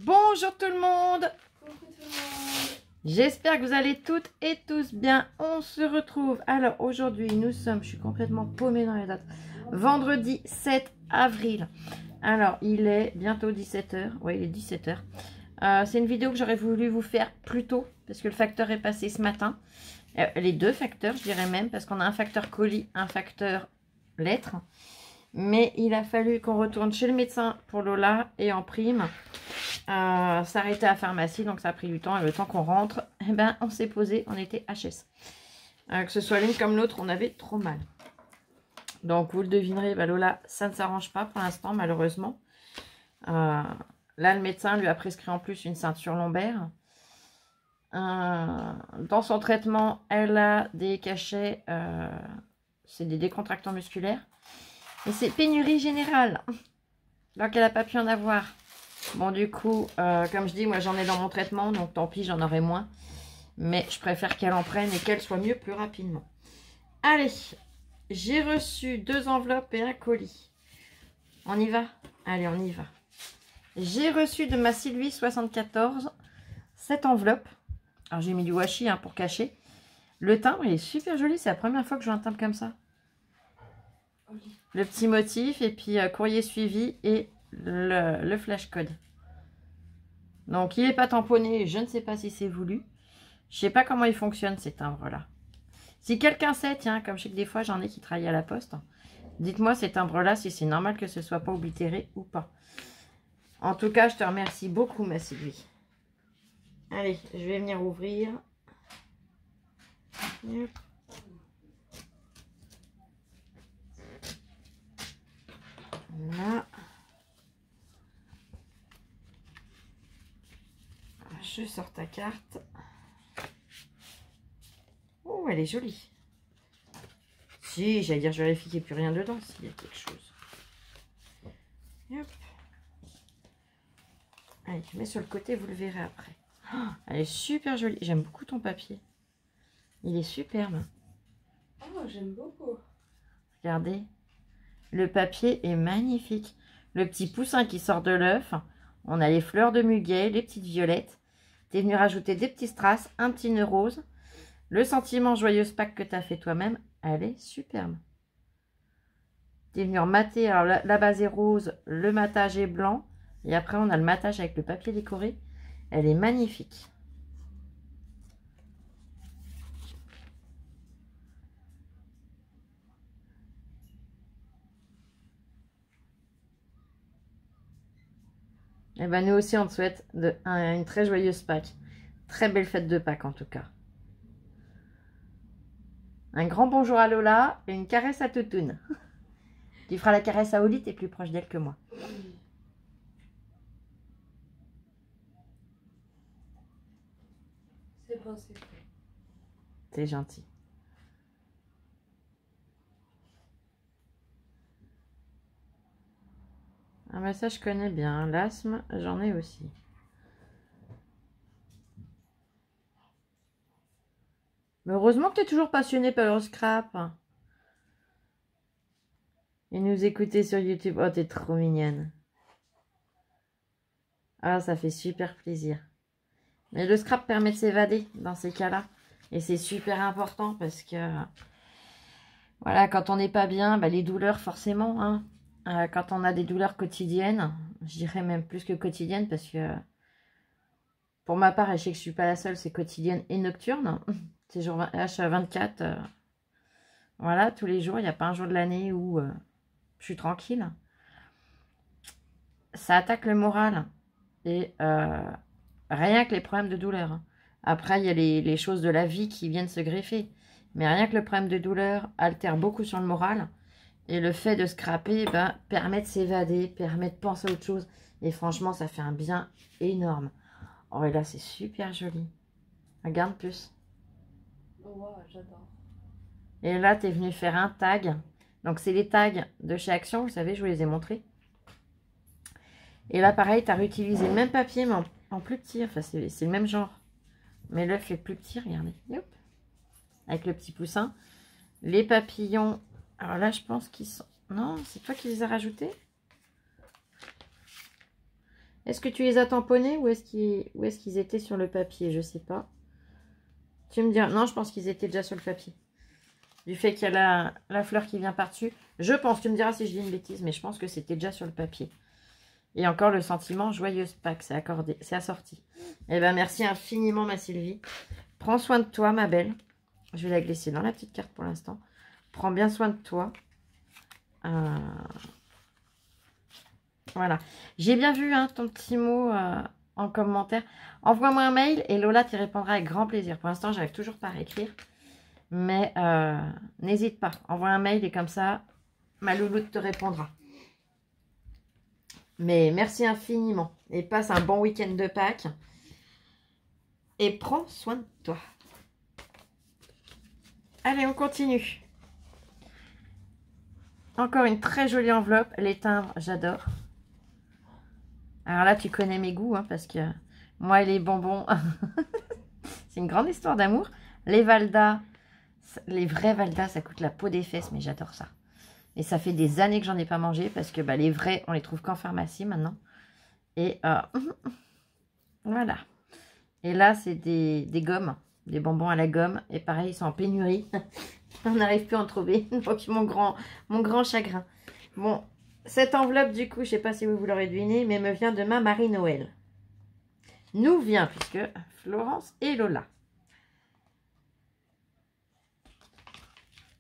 Bonjour tout le monde. Coucou tout le monde. J'espère que vous allez toutes et tous bien. On se retrouve. Alors aujourd'hui nous sommes, je suis complètement paumée dans les dates, vendredi 7 avril. Alors il est bientôt 17 h. Oui, il est 17 h. C'est une vidéo que j'aurais voulu vous faire plus tôt parce que le facteur est passé ce matin. Les deux facteurs, je dirais même, parce qu'on a un facteur colis, un facteur lettres. Mais il a fallu qu'on retourne chez le médecin pour Lola et en prime s'arrêter à la pharmacie, donc ça a pris du temps. Et le temps qu'on rentre, eh ben, on s'est posé, on était HS. Que ce soit l'une comme l'autre, on avait trop mal. Donc vous le devinerez, bah, Lola, ça ne s'arrange pas pour l'instant, malheureusement. Là, le médecin lui a prescrit en plus une ceinture lombaire. Dans son traitement, elle a des cachets, c'est des décontractants musculaires. Et c'est pénurie générale. Donc elle n'a pas pu en avoir. Bon, du coup, comme je dis, moi j'en ai dans mon traitement, donc tant pis, j'en aurai moins. Mais je préfère qu'elle en prenne et qu'elle soit mieux plus rapidement. Allez, j'ai reçu 2 enveloppes et un colis. On y va? Allez, on y va. J'ai reçu de ma Sylvie 74 cette enveloppe. Alors j'ai mis du washi pour cacher. Le timbre, il est super joli. C'est la première fois que je vois un timbre comme ça. Le petit motif et puis courrier suivi et le flash code. Donc il n'est pas tamponné, je ne sais pas si c'est voulu. Je ne sais pas comment il fonctionne ces timbres là. Si quelqu'un sait, tiens, comme je sais que des fois j'en ai qui travaillent à la poste, dites-moi ces timbres là si c'est normal que ce soit pas oblitéré ou pas. En tout cas, je te remercie beaucoup ma Sylvie. Allez, je vais venir ouvrir. Hop. Là, je sors ta carte. Oh, elle est jolie. Si, j'allais dire, je vérifie qu'il n'y a plus rien dedans, s'il y a quelque chose. Hop. Allez, je mets sur le côté, vous le verrez après. Oh, elle est super jolie. J'aime beaucoup ton papier. Il est superbe. Oh, j'aime beaucoup. Regardez. Le papier est magnifique. Le petit poussin qui sort de l'œuf. On a les fleurs de muguet, les petites violettes. Tu es venu rajouter des petits strass, un petit nœud rose. Le sentiment joyeuse Pâques que tu as fait toi-même, elle est superbe. Tu es venu remater, alors la base est rose, le matage est blanc. Et après, on a le matage avec le papier décoré. Elle est magnifique. Et ben nous aussi, on te souhaite une très joyeuse Pâques. Très belle fête de Pâques, en tout cas. Un grand bonjour à Lola et une caresse à Toutoune. Tu feras la caresse à Oli, t'es plus proche d'elle que moi. C'est bon, c'est fait. C'est gentil. Ah mais ça je connais bien. L'asthme, j'en ai aussi. Mais heureusement que tu es toujours passionné par le scrap. Et nous écouter sur YouTube. Oh, t'es trop mignonne. Ah, ça fait super plaisir. Mais le scrap permet de s'évader dans ces cas-là. Et c'est super important parce que... Voilà, quand on n'est pas bien, bah, les douleurs forcément. Hein. Quand on a des douleurs quotidiennes, je dirais même plus que quotidiennes parce que... Pour ma part, et je sais que je ne suis pas la seule, c'est quotidienne et nocturne. C'est jour H24. Voilà, tous les jours, il n'y a pas un jour de l'année où je suis tranquille. Ça attaque le moral. Et rien que les problèmes de douleur. Hein. Après, il y a les choses de la vie qui viennent se greffer. Mais rien que le problème de douleur altère beaucoup sur le moral. Et le fait de scraper permet de s'évader, permet de penser à autre chose. Et franchement, ça fait un bien énorme. Oh, et là, c'est super joli. Regarde plus. Oh, wow, j'adore. Et là, tu es venu faire un tag. Donc, c'est les tags de chez Action. Vous savez, je vous les ai montrés. Et là, pareil, tu as réutilisé le même papier, mais en plus petit. Enfin, c'est le même genre. Mais l'œuf est plus petit, regardez. Hop. Avec le petit poussin. Les papillons. Alors là, je pense qu'ils sont... Non, c'est toi qui les as rajoutés? Est-ce que tu les as tamponnés ou est-ce qu'ils étaient sur le papier? Je sais pas. Tu me dis... Non, je pense qu'ils étaient déjà sur le papier. Du fait qu'il y a la fleur qui vient par-dessus. Je pense, tu me diras si je dis une bêtise, mais je pense que c'était déjà sur le papier. Et encore le sentiment joyeuse Pâques, c'est accordé, c'est assorti. Eh bien, merci infiniment, ma Sylvie. Prends soin de toi, ma belle. Je vais la glisser dans la petite carte pour l'instant. Prends bien soin de toi. Voilà. J'ai bien vu ton petit mot en commentaire. Envoie-moi un mail et Lola t'y répondra avec grand plaisir. Pour l'instant, j'arrive toujours pas à écrire. Mais n'hésite pas. Envoie un mail et comme ça, ma louloute te répondra. Mais merci infiniment. Et passe un bon week-end de Pâques. Et prends soin de toi. Allez, on continue. Encore une très jolie enveloppe. Les timbres, j'adore. Alors là, tu connais mes goûts, parce que moi et les bonbons, c'est une grande histoire d'amour. Les Valda, les vrais Valda, ça coûte la peau des fesses, mais j'adore ça. Et ça fait des années que j'en ai pas mangé, parce que les vrais, on les trouve qu'en pharmacie maintenant. Et voilà. Et là, c'est des gommes, des bonbons à la gomme. Et pareil, ils sont en pénurie. On n'arrive plus à en trouver. Donc, mon grand chagrin. Bon, cette enveloppe, du coup, je ne sais pas si vous l'aurez deviné, mais me vient de ma Marie-Noël. Nous vient, puisque Florence et Lola.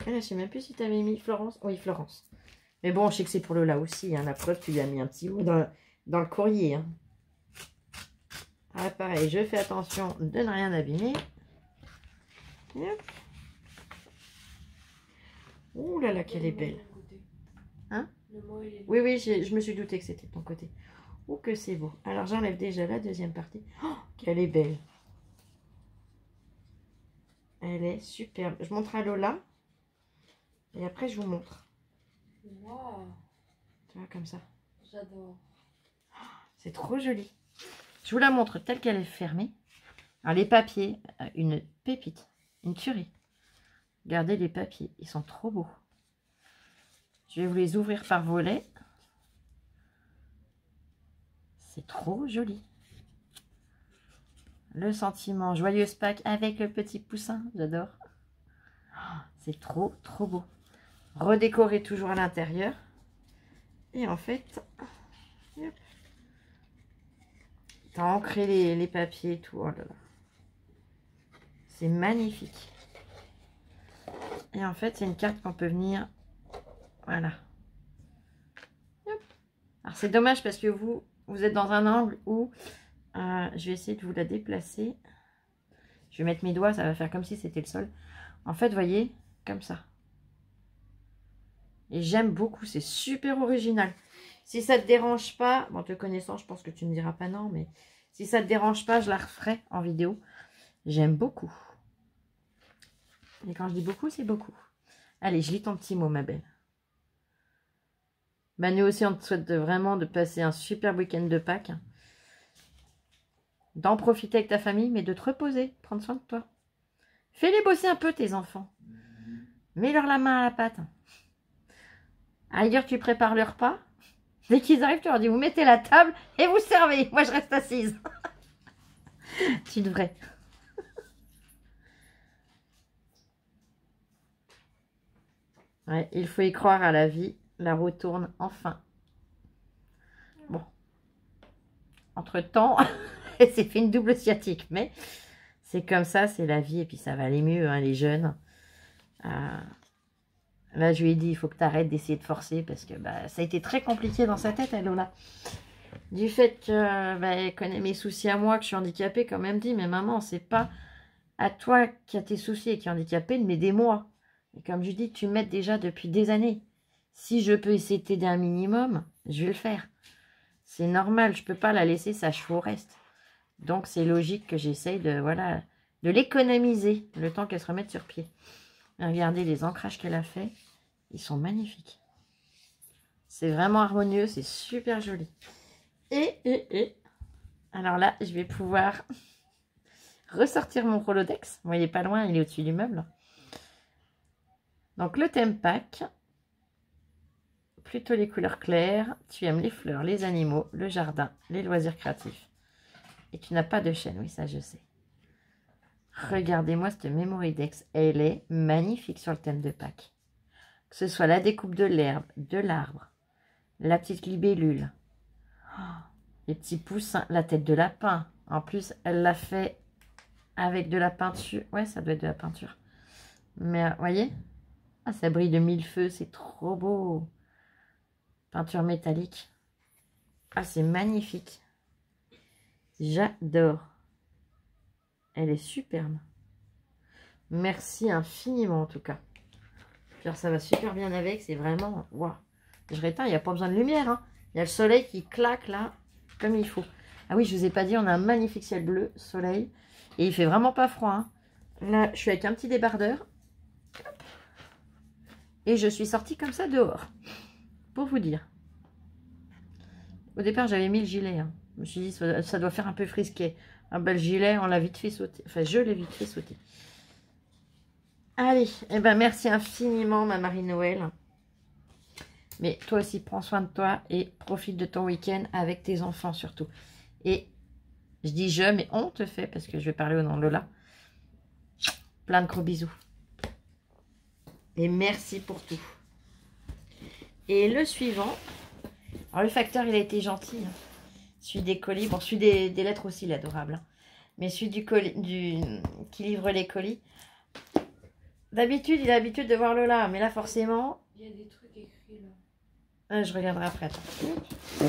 Et là, je ne sais même plus si tu avais mis Florence. Oui, Florence. Mais bon, je sais que c'est pour Lola aussi. La preuve, tu lui as mis un petit mot dans le courrier. Ah, pareil, je fais attention de ne rien abîmer. Hop. Ouh là là, qu'elle est belle. Hein? Oui, oui, je me suis douté que c'était de ton côté. Oh, que c'est beau. Alors, j'enlève déjà la deuxième partie. Oh, qu'elle est belle. Elle est superbe. Je montre à Lola. Et après, je vous montre. Wow. Tu vois, comme ça. J'adore. C'est trop joli. Je vous la montre telle qu'elle est fermée. Alors, les papiers, une pépite. Une tuerie. Regardez les papiers. Ils sont trop beaux. Je vais vous les ouvrir par volet. C'est trop joli. Le sentiment joyeuse Pâques avec le petit poussin. J'adore. Oh, c'est trop, trop beau. Redécorer toujours à l'intérieur. Et en fait, t'as ancré les papiers et tout. Oh là là. C'est magnifique. Et en fait, c'est une carte qu'on peut venir... Voilà. Alors, c'est dommage parce que vous êtes dans un angle où... je vais essayer de vous la déplacer. Je vais mettre mes doigts, ça va faire comme si c'était le sol. En fait, vous voyez, comme ça. Et j'aime beaucoup, c'est super original. Si ça ne te dérange pas, bon, te connaissant, je pense que tu ne me diras pas non, mais si ça ne te dérange pas, je la referai en vidéo. J'aime beaucoup. Et quand je dis beaucoup, c'est beaucoup. Allez, je lis ton petit mot, ma belle. Bah, nous aussi, on te souhaite vraiment de passer un super week-end de Pâques. D'en profiter avec ta famille, mais de te reposer, prendre soin de toi. Fais-les bosser un peu, tes enfants. Mets-leur la main à la pâte. Ailleurs, tu prépares le repas. Dès qu'ils arrivent, tu leur dis, vous mettez la table et vous servez. Moi, je reste assise. Tu devrais. Ouais, il faut y croire à la vie. La roue tourne enfin. Bon. Entre-temps, elle s'est fait une double sciatique. Mais c'est comme ça, c'est la vie. Et puis, ça va aller mieux, les jeunes. Là, je lui ai dit, il faut que tu arrêtes d'essayer de forcer. Parce que ça a été très compliqué dans sa tête, Lola. Du fait que elle connaît mes soucis à moi, que je suis handicapée, quand même dit, mais maman, c'est pas à toi qui as tes soucis et qui est handicapée de m'aider moi. Et comme je dis, tu m'aides déjà depuis des années. Si je peux essayer de t'aider un minimum, je vais le faire. C'est normal, je peux pas la laisser sa chevaux au reste. Donc c'est logique que j'essaye de, voilà, de l'économiser le temps qu'elle se remette sur pied. Regardez les ancrages qu'elle a fait. Ils sont magnifiques. C'est vraiment harmonieux, c'est super joli. Et, alors là, je vais pouvoir ressortir mon Rolodex. Vous voyez pas loin, il est au-dessus du meuble. Donc le thème Pâques. plutôt les couleurs claires. Tu aimes les fleurs, les animaux, le jardin, les loisirs créatifs. Et tu n'as pas de chaîne, oui, ça je sais. Regardez-moi cette Memory Dex. Elle est magnifique sur le thème de Pâques. Que ce soit la découpe de l'herbe, de l'arbre, la petite libellule, oh, les petits poussins, la tête de lapin. En plus, elle l'a fait avec de la peinture. Ouais, ça doit être de la peinture. Mais, voyez, ah, ça brille de mille feux, c'est trop beau. Peinture métallique. Ah, c'est magnifique. J'adore. Elle est superbe. Merci infiniment en tout cas. Puis ça va super bien avec. C'est vraiment... Wow. Je réteins, il n'y a pas besoin de lumière. Hein. Il y a le soleil qui claque là, comme il faut. Ah oui, je ne vous ai pas dit, on a un magnifique ciel bleu, soleil. Et il fait vraiment pas froid. Hein. Là, je suis avec un petit débardeur. Et je suis sortie comme ça dehors. Pour vous dire. Au départ, j'avais mis le gilet. Hein. Je me suis dit, ça doit faire un peu frisqué. Un bel gilet, on l'a vite fait sauter. Enfin, je l'ai vite fait sauter. Allez, eh ben, merci infiniment, ma Marie-Noël. Mais toi aussi, prends soin de toi et profite de ton week-end avec tes enfants surtout. Et je dis je, mais on te fait, parce que je vais parler au nom de Lola. Plein de gros bisous. Et merci pour tout. Et le suivant, alors le facteur, il a été gentil. Hein. Celui des colis, bon, celui des lettres aussi, il est adorable. Hein. Mais celui du colis, qui livre les colis. D'habitude, il a l'habitude de voir Lola, mais là, forcément... Il y a des trucs écrits, là. Je regarderai après, attends. Je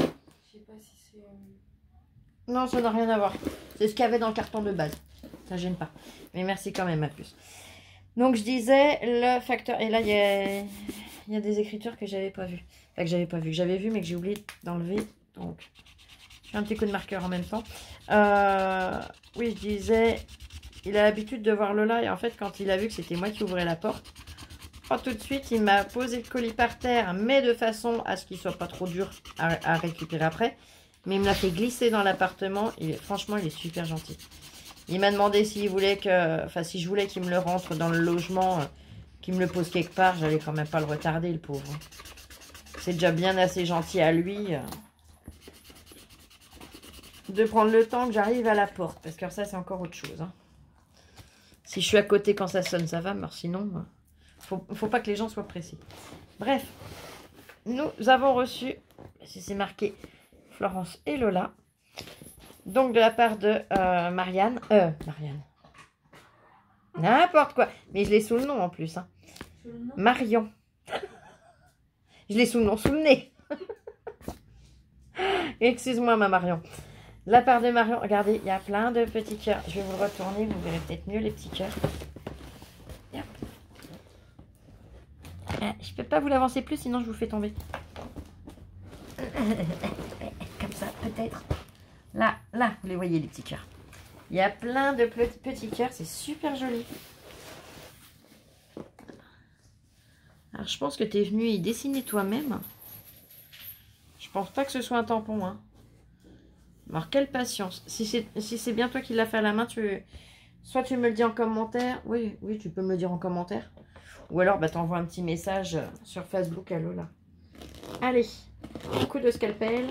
sais pas si c'est... Non, ça n'a rien à voir. C'est ce qu'il y avait dans le carton de base. Ça gêne pas. Mais merci quand même, à plus. Donc, je disais, le facteur... Et là, il y a des écritures que j'avais pas vues. Enfin, que j'avais pas vues. J'avais vu, mais que j'ai oublié d'enlever. Donc... Je fais un petit coup de marqueur en même temps. Oui, je disais, il a l'habitude de voir Lola. Et en fait, quand il a vu que c'était moi qui ouvrais la porte, tout de suite, il m'a posé le colis par terre, mais de façon à ce qu'il soit pas trop dur à récupérer après. Mais il me l'a fait glisser dans l'appartement. Franchement, il est super gentil. Il m'a demandé s'il voulait que, enfin, si je voulais qu'il me le rentre dans le logement, qu'il me le pose quelque part. J'allais quand même pas le retarder, le pauvre. C'est déjà bien assez gentil à lui. De prendre le temps que j'arrive à la porte. Parce que ça, c'est encore autre chose. Hein. Si je suis à côté quand ça sonne, ça va. Mais sinon, faut pas que les gens soient pressés. Bref. Nous avons reçu, si c'est marqué Florence et Lola. Donc, de la part de Marianne. Marianne. N'importe quoi. Mais je l'ai sous le nom en plus. Hein. Sous le nom ? Marion. Je l'ai sous le nom, sous le nez. Excuse-moi, ma Marion. La part de Marion, regardez, il y a plein de petits cœurs. Je vais vous le retourner, vous verrez peut-être mieux les petits cœurs. Je peux pas vous l'avancer plus, sinon je vous fais tomber. Comme ça, peut-être. Là, vous les voyez, les petits cœurs. Il y a plein de petits cœurs, c'est super joli. Alors, je pense que tu es venu y dessiner toi-même. Je pense pas que ce soit un tampon, hein. Alors, quelle patience. Si c'est bien toi qui l'as fait à la main, soit tu me le dis en commentaire. Oui, tu peux me le dire en commentaire. Ou alors, bah, t'envoies un petit message sur Facebook à Lola. Allez, un coup de scalpel.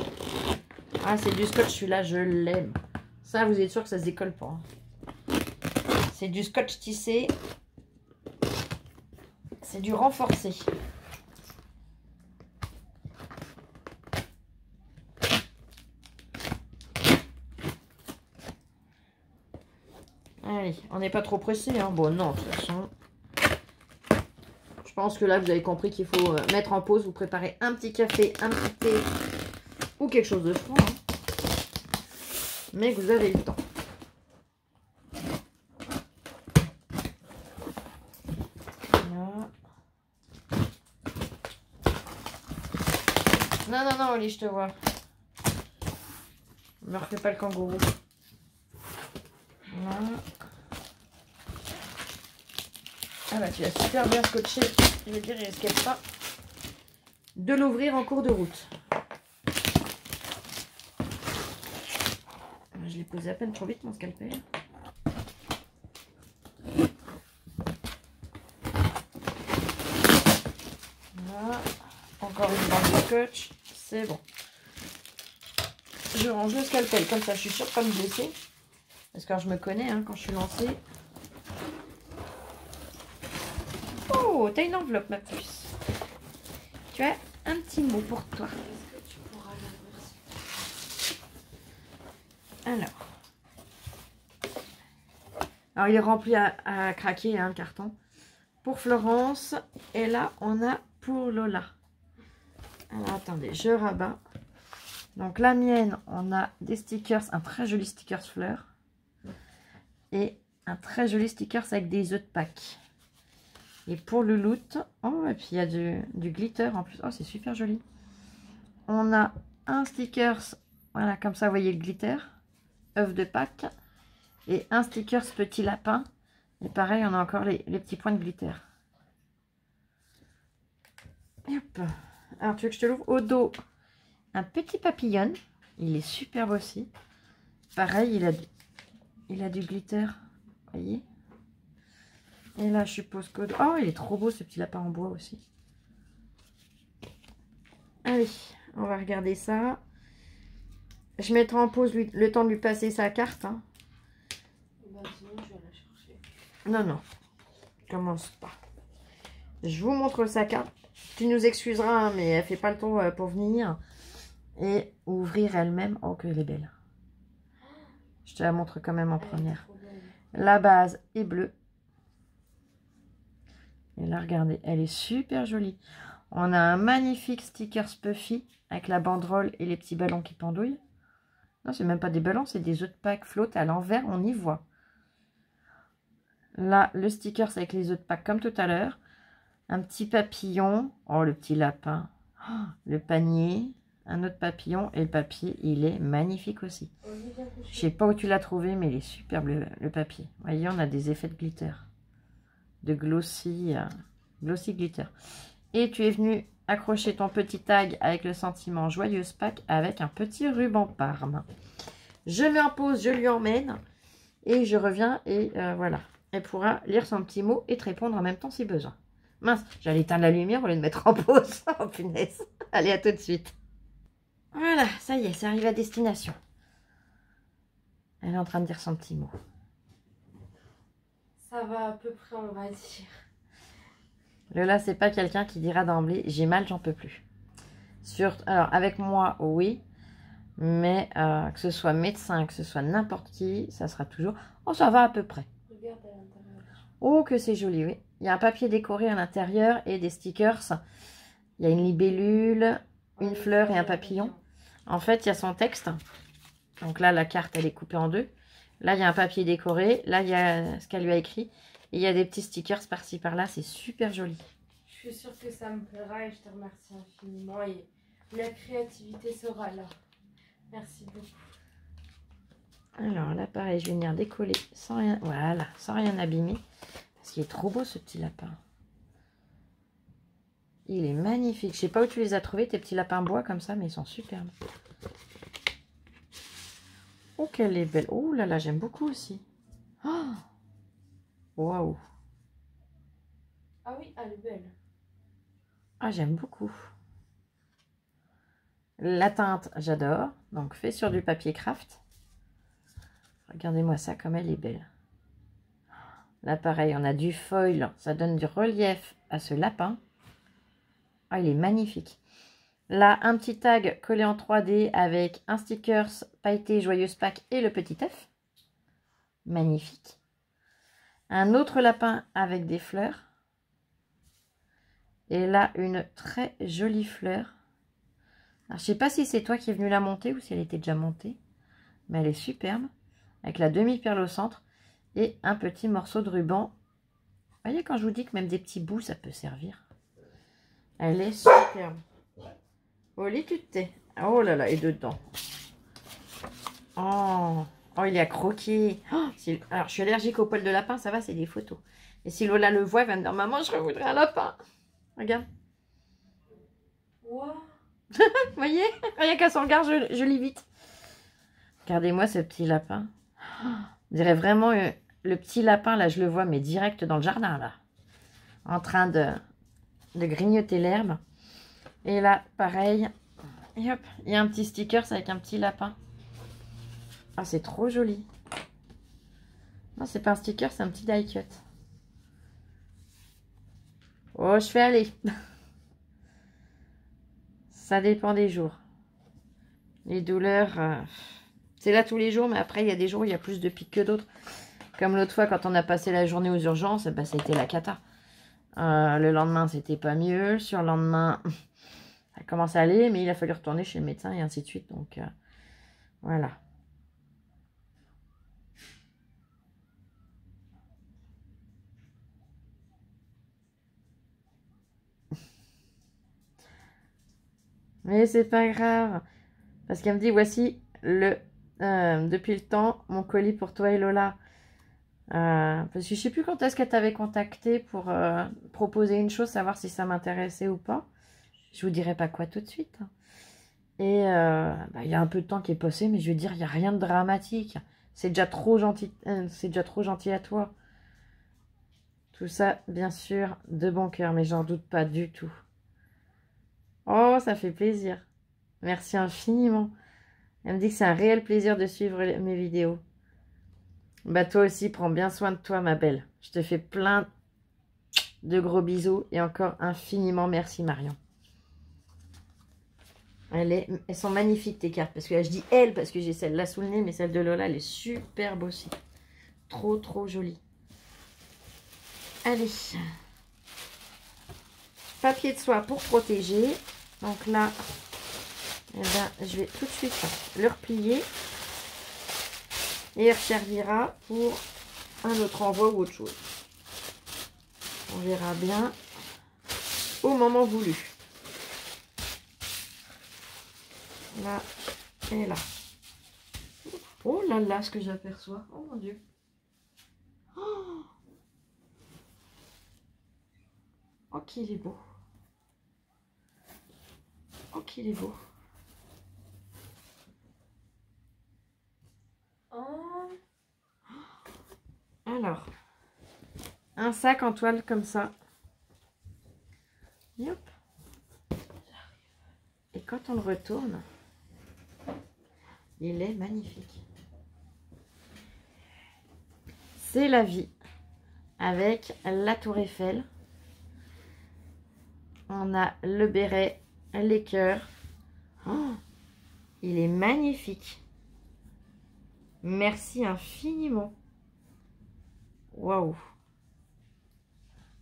Ah, c'est du scotch, celui-là, je l'aime. Ça, vous êtes sûr que ça se décolle pas. Hein. C'est du scotch tissé. C'est du renforcé. Allez, on n'est pas trop pressé. Hein. Bon, non, de toute façon. Je pense que là, vous avez compris qu'il faut mettre en pause. Vous préparez un petit café, un petit thé ou quelque chose de froid. Hein. Mais vous avez le temps. Voilà. Non, Oli, je te vois. Ne me refais pas le kangourou. Voilà. Ah bah tu l'as super bien scotché. Je veux dire, il risque pas de l'ouvrir en cours de route. Je l'ai posé à peine trop vite mon scalpel. Voilà. Encore une bande. scotch, c'est bon. Je range le scalpel, comme ça je suis sûre de pas me blesser. Parce que je me connais, hein, quand je suis lancée. Oh, t'as une enveloppe, ma puce. Tu as un petit mot pour toi. Est-ce que tu pourras l'ouvrir? Alors, il est rempli à craquer, hein, le carton. Pour Florence. Et là, on a pour Lola. Alors, attendez, je rabats. Donc, la mienne, on a des stickers, un très joli stickers fleurs. Et un très joli stickers avec des œufs de Pâques. Et pour le loot, oh, et puis il y a du glitter en plus. Oh, c'est super joli. On a un stickers, voilà, comme ça, vous voyez le glitter. Œuf de Pâques. Et un stickers petit lapin. Et pareil, on a encore les petits points de glitter. Et hop. Alors, tu veux que je te l'ouvre? Au dos, un petit papillon. Il est superbe aussi. Pareil, il a du glitter. Vous voyez? Et là, je suppose que... Oh, il est trop beau, ce petit lapin en bois aussi. Allez, on va regarder ça. Je mettrai en pause le temps de lui passer sa carte. Hein. Bah, sinon, je vais la chercher. Non, non. Commence pas. Je vous montre sa carte. Tu nous excuseras, hein, mais elle fait pas le tour pour venir. Et ouvrir elle-même. Oh, qu'elle est belle. Je te la montre quand même en première. La base est bleue. Et là, regardez, elle est super jolie. On a un magnifique sticker Puffy avec la banderole et les petits ballons qui pendouillent. Non, c'est même pas des ballons, c'est des œufs de Pâques flotte à l'envers, on y voit. Là, le sticker, c'est avec les œufs de Pâques comme tout à l'heure. Un petit papillon. Oh, le petit lapin. Oh, le panier. Un autre papillon. Et le papier, il est magnifique aussi. Je sais pas où tu l'as trouvé, mais il est superbe, le papier. Vous voyez, on a des effets de glitter. De glossy glitter. Et tu es venu accrocher ton petit tag avec le sentiment Joyeuse Pâques avec un petit ruban Parme. Je mets en pause, je lui emmène et je reviens et voilà. Elle pourra lire son petit mot et te répondre en même temps si besoin. Mince, j'allais éteindre la lumière au lieu de mettre en pause. Oh punaise. Allez, à tout de suite. Voilà, ça y est, c'est arrivé à destination. Elle est en train de dire son petit mot. Ça va à peu près, on va dire. Lola, c'est pas quelqu'un qui dira d'emblée, j'ai mal, j'en peux plus. Alors, avec moi, oui. Mais que ce soit médecin, que ce soit n'importe qui, ça sera toujours... Oh, ça va à peu près. Regarde à l'intérieur. Oh, que c'est joli, oui. Il y a un papier décoré à l'intérieur et des stickers. Il y a une libellule, une fleur et un papillon. En fait, il y a son texte. Donc là, la carte, elle est coupée en deux. Là, il y a un papier décoré. Là, il y a ce qu'elle lui a écrit. Et il y a des petits stickers par-ci, par-là. C'est super joli. Je suis sûre que ça me plaira et je te remercie infiniment. Et la créativité sera là. Merci beaucoup. Alors là, pareil, je vais venir décoller sans rien, voilà, sans rien abîmer. Parce qu'il est trop beau, ce petit lapin. Il est magnifique. Je sais pas où tu les as trouvés, tes petits lapins bois comme ça, mais ils sont superbes. Oh, qu'elle est belle. Oh là là, j'aime beaucoup aussi. Oh, waouh. Ah oui, elle est belle. Ah, j'aime beaucoup. La teinte, j'adore. Donc, fait sur du papier craft. Regardez-moi ça, comme elle est belle. Là, pareil, on a du foil. Ça donne du relief à ce lapin. Ah, il est magnifique. Là, un petit tag collé en 3D avec un stickers pailleté Joyeuse Pâques et le petit œuf. Magnifique. Un autre lapin avec des fleurs. Et là, une très jolie fleur. Alors, je ne sais pas si c'est toi qui es venu la monter ou si elle était déjà montée. Mais elle est superbe. Avec la demi-perle au centre. Et un petit morceau de ruban. Vous voyez, quand je vous dis que même des petits bouts, ça peut servir. Elle est superbe. Oli, tu te tais. Oh là là, et dedans. Oh, oh, il est à croquer. Oh, alors, je suis allergique aux poils de lapin, ça va, c'est des photos. Et si Lola le voit, elle va me dire, maman, je voudrais un lapin. Regarde. Wow. Vous voyez? Rien qu'à son regard, je lis vite. Regardez-moi ce petit lapin. Oh, on dirait vraiment le petit lapin, là, je le vois, mais direct dans le jardin, là. En train de grignoter l'herbe. Et là, pareil. Et hop, il y a un petit sticker avec un petit lapin. Ah, c'est trop joli. Non, c'est pas un sticker, c'est un petit die cut. Oh, je fais aller. Ça dépend des jours. Les douleurs, c'est là tous les jours, mais après, il y a des jours où il y a plus de pics que d'autres. Comme l'autre fois, quand on a passé la journée aux urgences, bah, ça a été la cata. Le lendemain, c'était pas mieux. Le surlendemain, ça commence à aller, mais il a fallu retourner chez le médecin et ainsi de suite. Donc, voilà. Mais c'est pas grave. Parce qu'elle me dit, voici depuis le temps, mon colis pour toi et Lola. Parce que je sais plus quand est-ce qu'elle t'avait contacté pour proposer une chose, savoir si ça m'intéressait ou pas. Je vous dirai pas quoi tout de suite. Et bah, il y a un peu de temps qui est passé, mais je veux dire, il n'y a rien de dramatique. C'est déjà trop gentil, c'est déjà trop gentil à toi. Tout ça, bien sûr, de bon cœur, mais j'en doute pas du tout. Oh, ça fait plaisir. Merci infiniment. Elle me dit que c'est un réel plaisir de suivre mes vidéos. Bah toi aussi, prends bien soin de toi, ma belle. Je te fais plein de gros bisous et encore infiniment merci, Marion. Elles sont magnifiques, tes cartes. Parce que là, je dis elle, parce que j'ai celle-là sous le nez, mais celle de Lola, elle est superbe aussi. Trop, trop jolie. Allez. Papier de soie pour protéger. Donc là, eh ben, je vais tout de suite le replier. Et il servira pour un autre envoi ou autre chose. On verra bien au moment voulu. Là et là. Oh là là, ce que j'aperçois. Oh mon Dieu. Oh, oh qu'il est beau. Oh qu'il est beau. Oh. Alors, un sac en toile comme ça. Yop. Et quand on le retourne, il est magnifique. C'est la vie avec la tour Eiffel. On a le béret, les cœurs. Oh, il est magnifique. Merci infiniment. Waouh.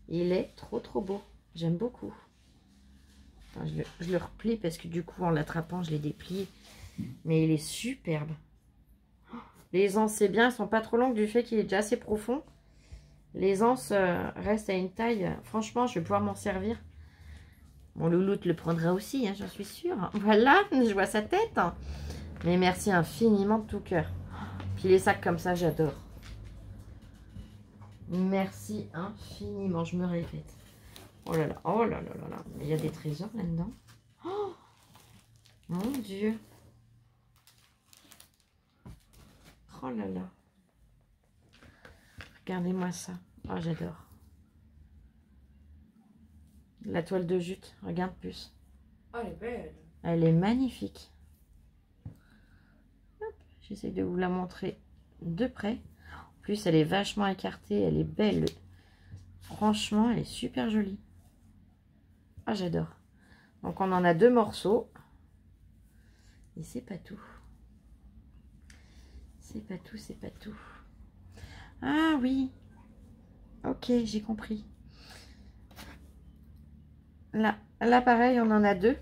Il est trop trop beau. J'aime beaucoup. Attends, je le replie parce que du coup en l'attrapant je l'ai déplié. Mais il est superbe. Les anses c'est bien, elles sont pas trop longues du fait qu'il est déjà assez profond. Les anses restent à une taille. Franchement, je vais pouvoir m'en servir. Mon louloute le prendra aussi, hein, j'en suis sûre. Voilà, je vois sa tête. Mais merci infiniment de tout cœur. Puis les sacs comme ça, j'adore. Merci infiniment, je me répète. Oh là là, oh là là là là. Il y a des trésors là-dedans. Oh, mon Dieu. Oh là là. Regardez-moi ça. Oh, j'adore. La toile de jute, regarde plus. Oh, elle est belle. Elle est magnifique. J'essaie de vous la montrer de près. En plus, elle est vachement écartée. Elle est belle. Franchement, elle est super jolie. Ah, j'adore. Donc, on en a 2 morceaux. Et c'est pas tout. C'est pas tout, c'est pas tout. Ah oui. Ok, j'ai compris. Là, pareil, on en a 2.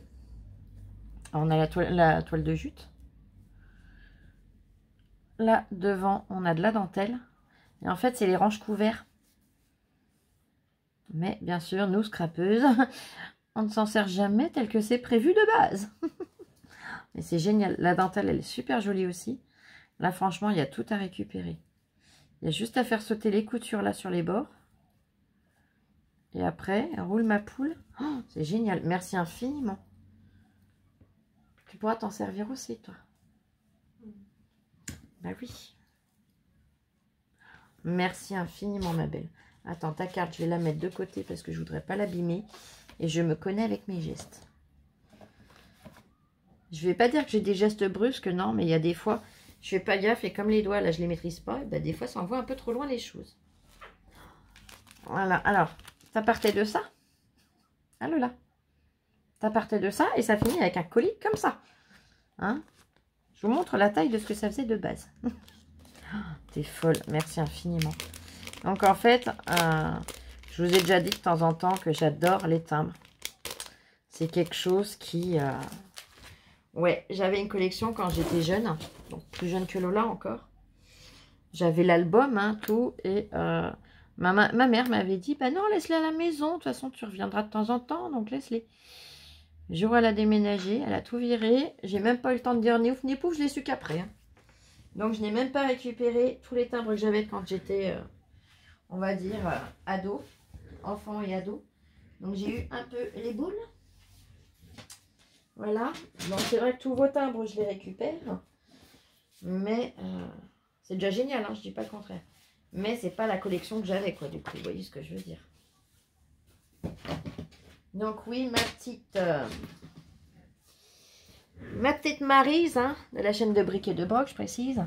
On a la toile de jute. Là, devant, on a de la dentelle. Et en fait, c'est les ranges couverts. Mais bien sûr, nous, scrapeuses, on ne s'en sert jamais tel que c'est prévu de base. Mais c'est génial. La dentelle, elle est super jolie aussi. Là, franchement, il y a tout à récupérer. Il y a juste à faire sauter les coutures là sur les bords. Et après, roule ma poule. Oh, c'est génial. Merci infiniment. Tu pourras t'en servir aussi, toi. Bah oui. Merci infiniment, ma belle. Attends, ta carte, je vais la mettre de côté parce que je voudrais pas l'abîmer. Et je me connais avec mes gestes. Je vais pas dire que j'ai des gestes brusques, non, mais il y a des fois, je fais pas gaffe et comme les doigts, là, je les maîtrise pas, et ben, des fois, ça envoie un peu trop loin les choses. Voilà, alors, ça partait de ça. Allô là. Ça partait de ça et ça finit avec un colis comme ça. Hein? Je vous montre la taille de ce que ça faisait de base. T'es folle, merci infiniment. Donc en fait, je vous ai déjà dit de temps en temps que j'adore les timbres. C'est quelque chose qui... Ouais, j'avais une collection quand j'étais jeune, donc plus jeune que Lola encore. J'avais l'album, hein, tout, et ma mère m'avait dit, bah non, laisse-les à la maison, de toute façon tu reviendras de temps en temps, donc laisse-les. Le jour où elle a déménagé, elle a tout viré, j'ai même pas eu le temps de dire ni ouf ni pouf, je l'ai su qu'après. Hein. Donc je n'ai même pas récupéré tous les timbres que j'avais quand j'étais, on va dire, ado, enfant et ado. Donc j'ai eu un peu les boules. Voilà, donc c'est vrai que tous vos timbres, je les récupère. Mais c'est déjà génial, hein, je dis pas le contraire. Mais c'est pas la collection que j'avais, quoi, du coup, vous voyez ce que je veux dire. Donc oui, ma petite Maryse, hein, de la chaîne de Brick et de Broc, je précise.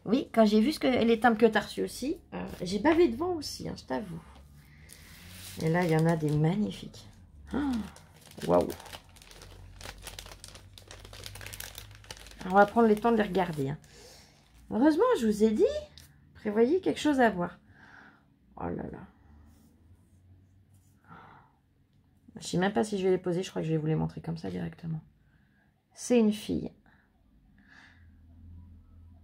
Oui, quand j'ai vu les timbres que tu as reçus aussi, j'ai bavé devant aussi, hein, je t'avoue. Et là, il y en a des magnifiques. Waouh! On va prendre le temps de les regarder. Hein. Heureusement, je vous ai dit, prévoyez quelque chose à voir. Oh là là. Je ne sais même pas si je vais les poser, je crois que je vais vous les montrer comme ça directement. C'est une fille.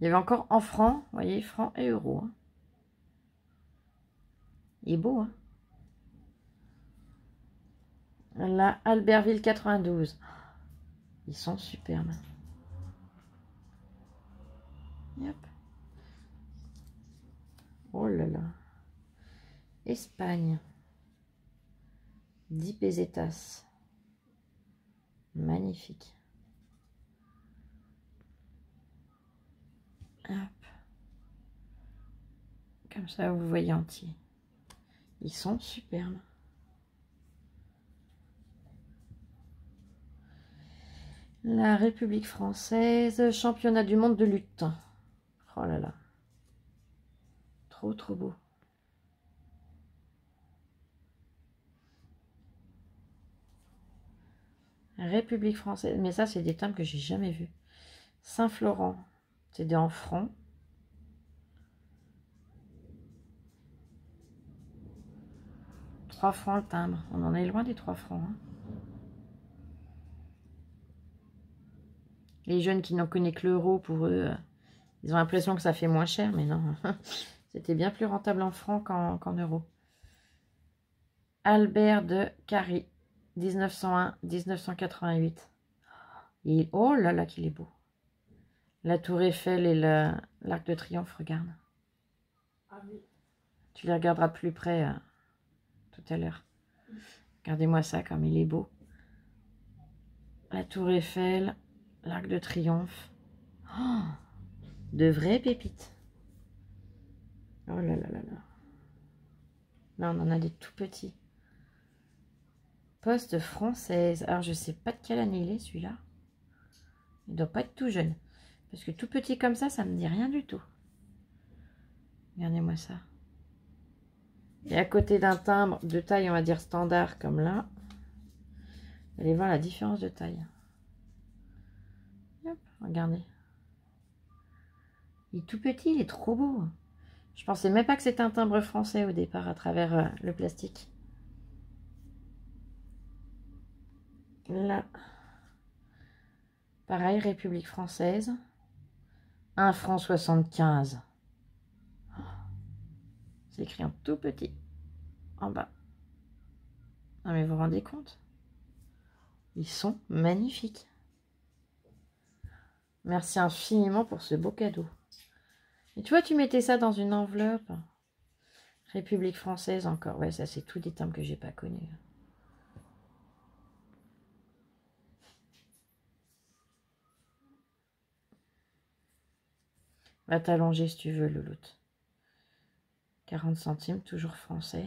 Il y avait encore en francs, vous voyez, francs et euros. Hein. Il est beau, hein. Là, Albertville 92. Ils sont superbes. Yep. Oh là là. Espagne. 10 pesetas. Magnifique. Hop. Comme ça, vous voyez entier. Ils sont superbes. La République française, championnat du monde de lutte. Oh là là. Trop, trop beau. République française. Mais ça, c'est des timbres que j'ai jamais vus. Saint-Florent. C'est des en francs. 3 francs le timbre. On en est loin des 3 francs. Hein. Les jeunes qui n'en connaissent que l'euro, pour eux, ils ont l'impression que ça fait moins cher. Mais non, c'était bien plus rentable en francs qu'en euros. Albert de Carie. 1901-1988. Et oh là là qu'il est beau. La tour Eiffel et l'Arc de Triomphe, regarde. Ah oui. Tu les regarderas de plus près tout à l'heure. Regardez-moi ça comme il est beau. La tour Eiffel, l'Arc de Triomphe. Oh, de vraies pépites. Oh là là là là. Là, on en a des tout petits. Poste française. Alors, je sais pas de quelle année il est, celui-là. Il doit pas être tout jeune. Parce que tout petit comme ça me dit rien du tout. Regardez-moi ça. Et à côté d'un timbre de taille, on va dire standard, comme là, vous allez voir la différence de taille. Hop, regardez. Il est tout petit, il est trop beau. Je pensais même pas que c'était un timbre français au départ, à travers le plastique. Là. Pareil, République française. 1 franc 75. C'est écrit en tout petit. En bas. Non mais vous vous rendez compte? Ils sont magnifiques. Merci infiniment pour ce beau cadeau. Et tu vois, tu mettais ça dans une enveloppe. République française encore. Ouais, ça c'est tous des timbres que j'ai pas connus. Va t'allonger si tu veux, Louloute. 40 centimes, toujours français.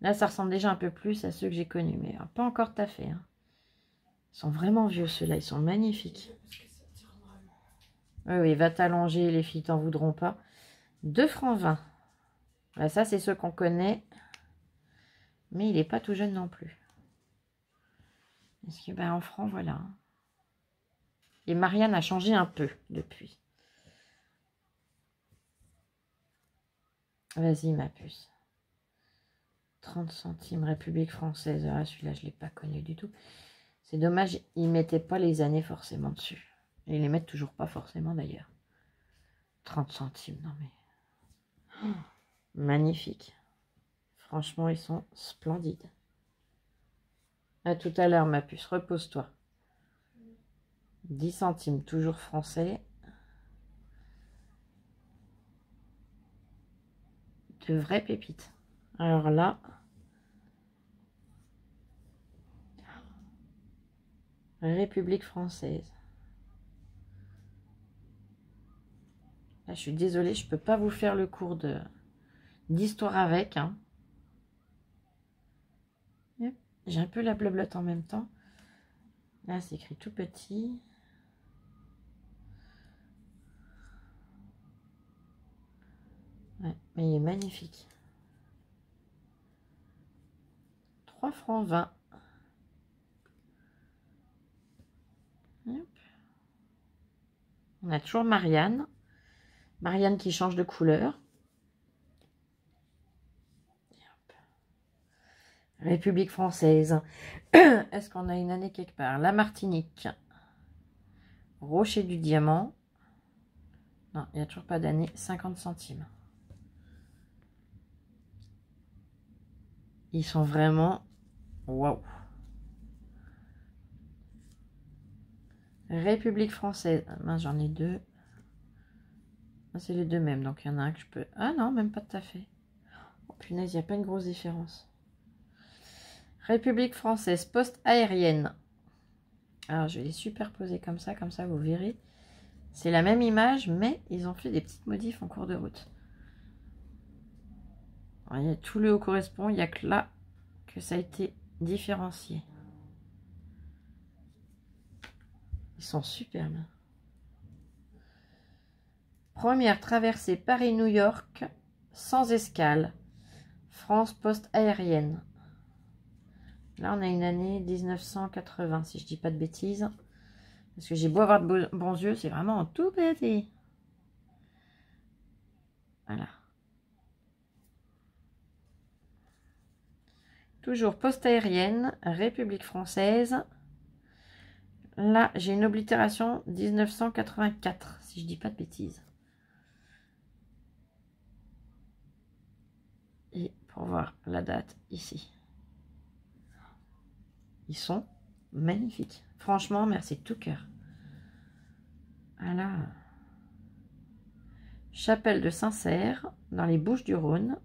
Là, ça ressemble déjà un peu plus à ceux que j'ai connus, mais pas encore tout à fait. Hein. Ils sont vraiment vieux ceux-là, ils sont magnifiques. Parce que ça tire vraiment. Oui, oui, va t'allonger, les filles t'en voudront pas. 2 francs 20. Là, ça, c'est ceux qu'on connaît. Mais il n'est pas tout jeune non plus. Est-ce que, ben, en francs, voilà. Et Marianne a changé un peu depuis. Vas-y, ma puce. 30 centimes, République française. Ah, celui-là, je ne l'ai pas connu du tout. C'est dommage, ils ne mettaient pas les années forcément dessus. Et ils les mettent toujours pas forcément d'ailleurs. 30 centimes, non mais... Oh, magnifique. Franchement, ils sont splendides. À tout à l'heure, ma puce. Repose-toi. 10 centimes, toujours français. De vraies pépites. Alors là... République française. Là, je suis désolée, je peux pas vous faire le cours d'histoire avec. Hein. J'ai un peu la blablotte en même temps. Là, c'est écrit tout petit. Ouais, mais il est magnifique. 3 francs 20. Hop. On a toujours Marianne. Marianne qui change de couleur. République française. Est-ce qu'on a une année quelque part? La Martinique. Rocher du Diamant. Non, il n'y a toujours pas d'année. 50 centimes. Ils sont vraiment... Waouh. République française. Mince, j'en ai 2. C'est les 2 mêmes. Donc, il y en a un que je peux... Ah non, même pas tout à fait. Oh, punaise, il n'y a pas une grosse différence. République française, poste aérienne. Alors, je vais les superposer comme ça vous verrez. C'est la même image, mais ils ont fait des petites modifs en cours de route. Vous voyez, tout le haut correspond, il n'y a que là que ça a été différencié. Ils sont superbes. Première traversée Paris-New York, sans escale. France poste aérienne. Là, on a une année 1980, si je dis pas de bêtises. Parce que j'ai beau avoir de bons yeux, c'est vraiment en tout petit. Voilà. Toujours poste aérienne, République française. Là, j'ai une oblitération 1984, si je dis pas de bêtises. Et pour voir la date ici. Ils sont magnifiques. Franchement, merci de tout cœur. Voilà. Chapelle de Saint-Cerf, dans les Bouches-du-Rhône.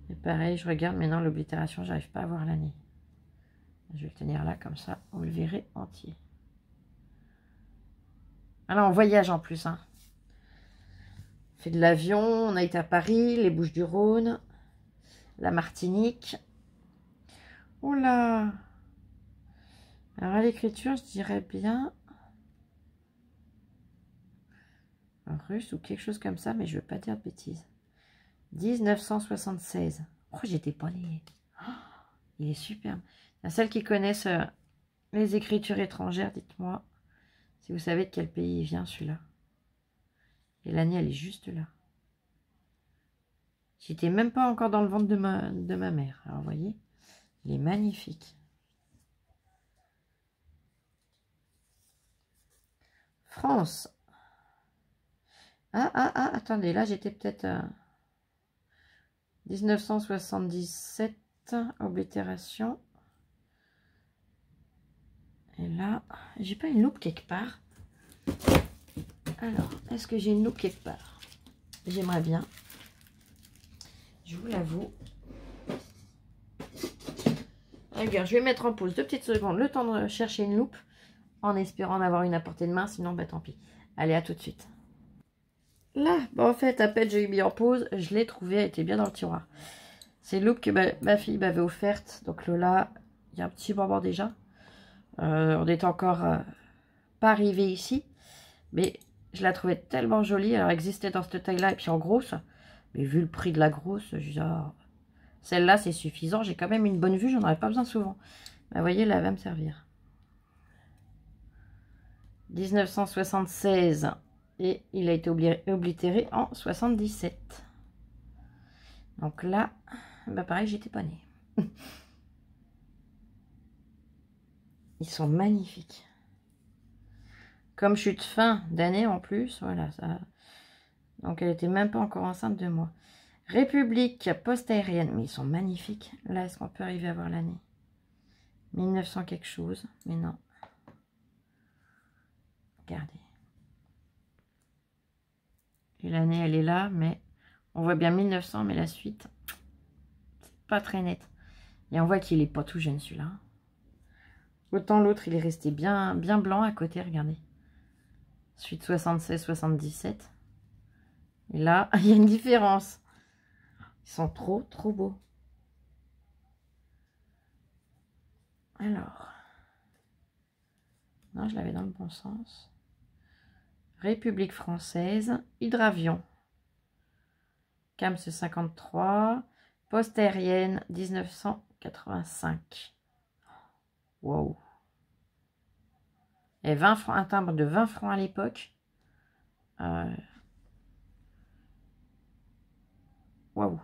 Et pareil, je regarde maintenant l'oblitération, j'arrive pas à voir l'année. Je vais le tenir là, comme ça, vous le verrez entier. Alors, on voyage en plus. Hein. On fait de l'avion, on a été à Paris, les Bouches-du-Rhône, la Martinique. Oula! Alors, à l'écriture, je dirais bien russe ou quelque chose comme ça, mais je ne veux pas dire de bêtises. 1976. Oh, j'étais pas née. Oh, il est superbe. Il y a celles qui connaissent les écritures étrangères, dites-moi si vous savez de quel pays il vient celui-là. Et l'année, elle est juste là. J'étais même pas encore dans le ventre de ma mère. Alors, vous voyez, il est magnifique. France. Ah, attendez, là, j'étais peut-être... 1977, oblitération. Et là, j'ai pas une loupe quelque part. Alors, est-ce que j'ai une loupe quelque part? J'aimerais bien. Je vous l'avoue. Regarde, je vais mettre en pause 2 petites secondes, le temps de chercher une loupe, en espérant en avoir une à portée de main, sinon, bah tant pis. Allez, à tout de suite. Là, bah, en fait, à peine j'ai mis en pause, je l'ai trouvée, elle était bien dans le tiroir. C'est une loupe que ma fille m'avait offerte. Donc Lola, il y a un petit moment déjà. On n'est encore pas arrivé ici. Mais je la trouvais tellement jolie. Alors, elle existait dans cette taille-là et puis en grosse. Mais vu le prix de la grosse, je dis, ah, celle-là, c'est suffisant. J'ai quand même une bonne vue. J'en aurais pas besoin souvent. Bah, vous voyez, là, elle va me servir. 1976. Et il a été oblitéré en 77. Donc là, bah pareil, j'étais pas née. Ils sont magnifiques. Comme je suis de fin d'année en plus, voilà, ça. Donc elle était même pas encore enceinte de moi. République poste aérienne, mais ils sont magnifiques. Là, est-ce qu'on peut arriver à voir l'année? 1900 quelque chose, mais non. Regardez. Et l'année, elle est là, mais on voit bien 1900, mais la suite, c'est pas très net. Et on voit qu'il est pas tout jeune celui-là. Autant l'autre, il est resté bien blanc à côté, regardez. Suite 76-77. Et là, il y a une différence. Ils sont trop beaux. Alors. Non, je l'avais dans le bon sens. République française. Hydravion. CAMS 53. Poste aérienne 1985. Wow. Et 20 francs, un timbre de 20 francs à l'époque. Waouh.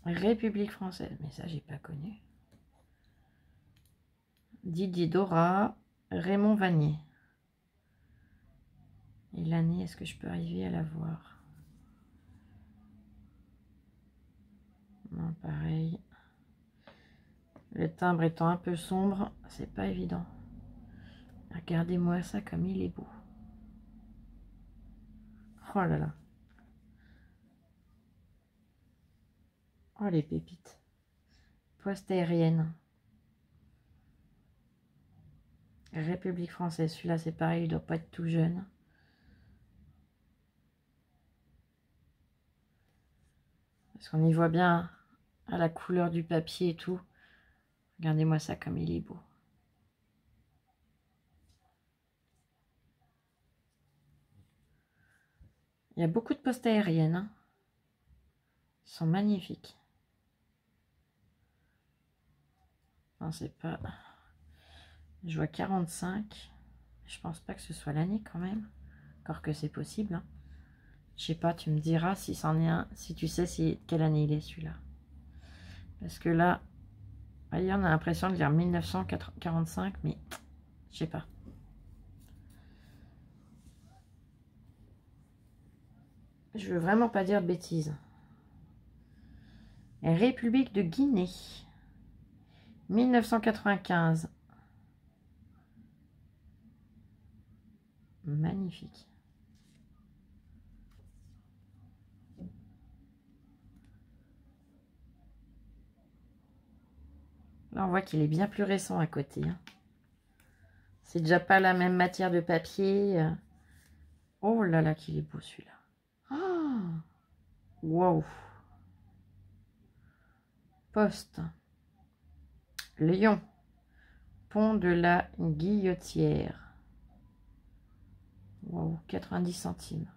République française. Mais ça, j'ai pas connu. Didier Dora. Raymond Vanier. Et l'année, est-ce que je peux arriver à la voir? Non, pareil. Le timbre étant un peu sombre, c'est pas évident. Regardez-moi ça comme il est beau. Oh là là. Oh les pépites. Poste aérienne. République française. Celui-là c'est pareil, il doit pas être tout jeune. Parce qu'on y voit bien à la couleur du papier et tout. Regardez-moi ça comme il est beau. Il y a beaucoup de postes aériennes. Hein. Ils sont magnifiques. Non, c'est pas... Je vois 45. Je pense pas que ce soit l'année quand même. Encore que c'est possible. Hein. Je sais pas, tu me diras si c'en est un. Si tu sais quelle année il est celui-là. Parce que là, voyez, on a l'impression de lire 1945, mais je sais pas. Je veux vraiment pas dire de bêtises. République de Guinée. 1995. Magnifique. Là, on voit qu'il est bien plus récent à côté. Hein. C'est déjà pas la même matière de papier. Oh là là, qu'il est beau celui-là. Oh, wow. Poste. Lyon. Pont de la Guillotière. Wow, 90 centimes.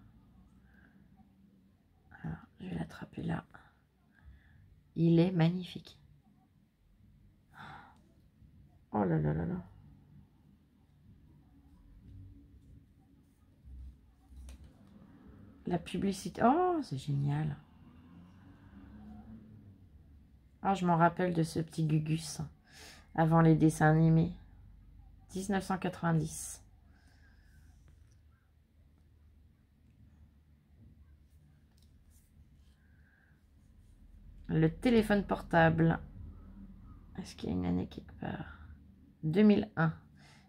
Alors, je vais l'attraper là. Il est magnifique. Oh là là là là. La publicité. Oh, c'est génial. Ah, je m'en rappelle de ce petit Gugus. Avant les dessins animés. 1990. Le téléphone portable. Est-ce qu'il y a une année quelque part? 2001.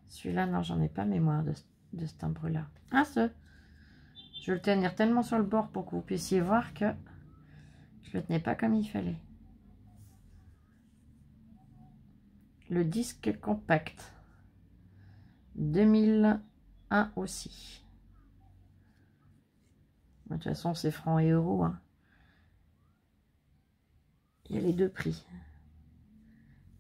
Celui-là, non, j'en ai pas mémoire de ce timbre-là. Ah, ce. Je vais le tenir tellement sur le bord pour que vous puissiez voir que je le tenais pas comme il fallait. Le disque compact. 2001 aussi. De toute façon, c'est francs et euros. Hein. il y a les deux prix.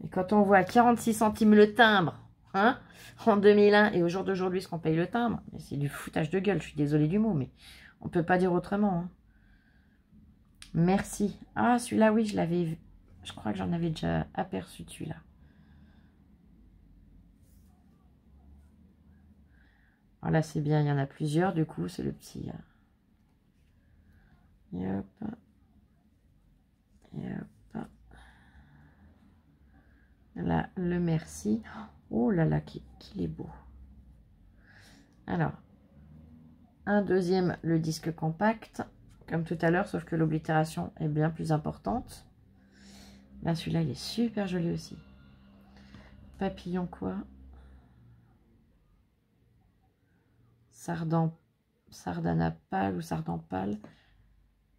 Et quand on voit 46 centimes le timbre, hein, en 2001, et au jour d'aujourd'hui, ce qu'on paye le timbre, c'est du foutage de gueule, je suis désolée du mot, mais on ne peut pas dire autrement. Hein. Merci. Ah, celui-là, oui, je l'avais vu. Je crois que j'en avais déjà aperçu de celui-là. Voilà, c'est bien, il y en a plusieurs, du coup, c'est le petit. Et hop. Et hop. Là, le merci. Oh là là, qu'il est beau. Alors, un deuxième, le disque compact, comme tout à l'heure, sauf que l'oblitération est bien plus importante. Là, celui-là, il est super joli aussi. Papillon quoi? Sardana pâle ou sardan pâle.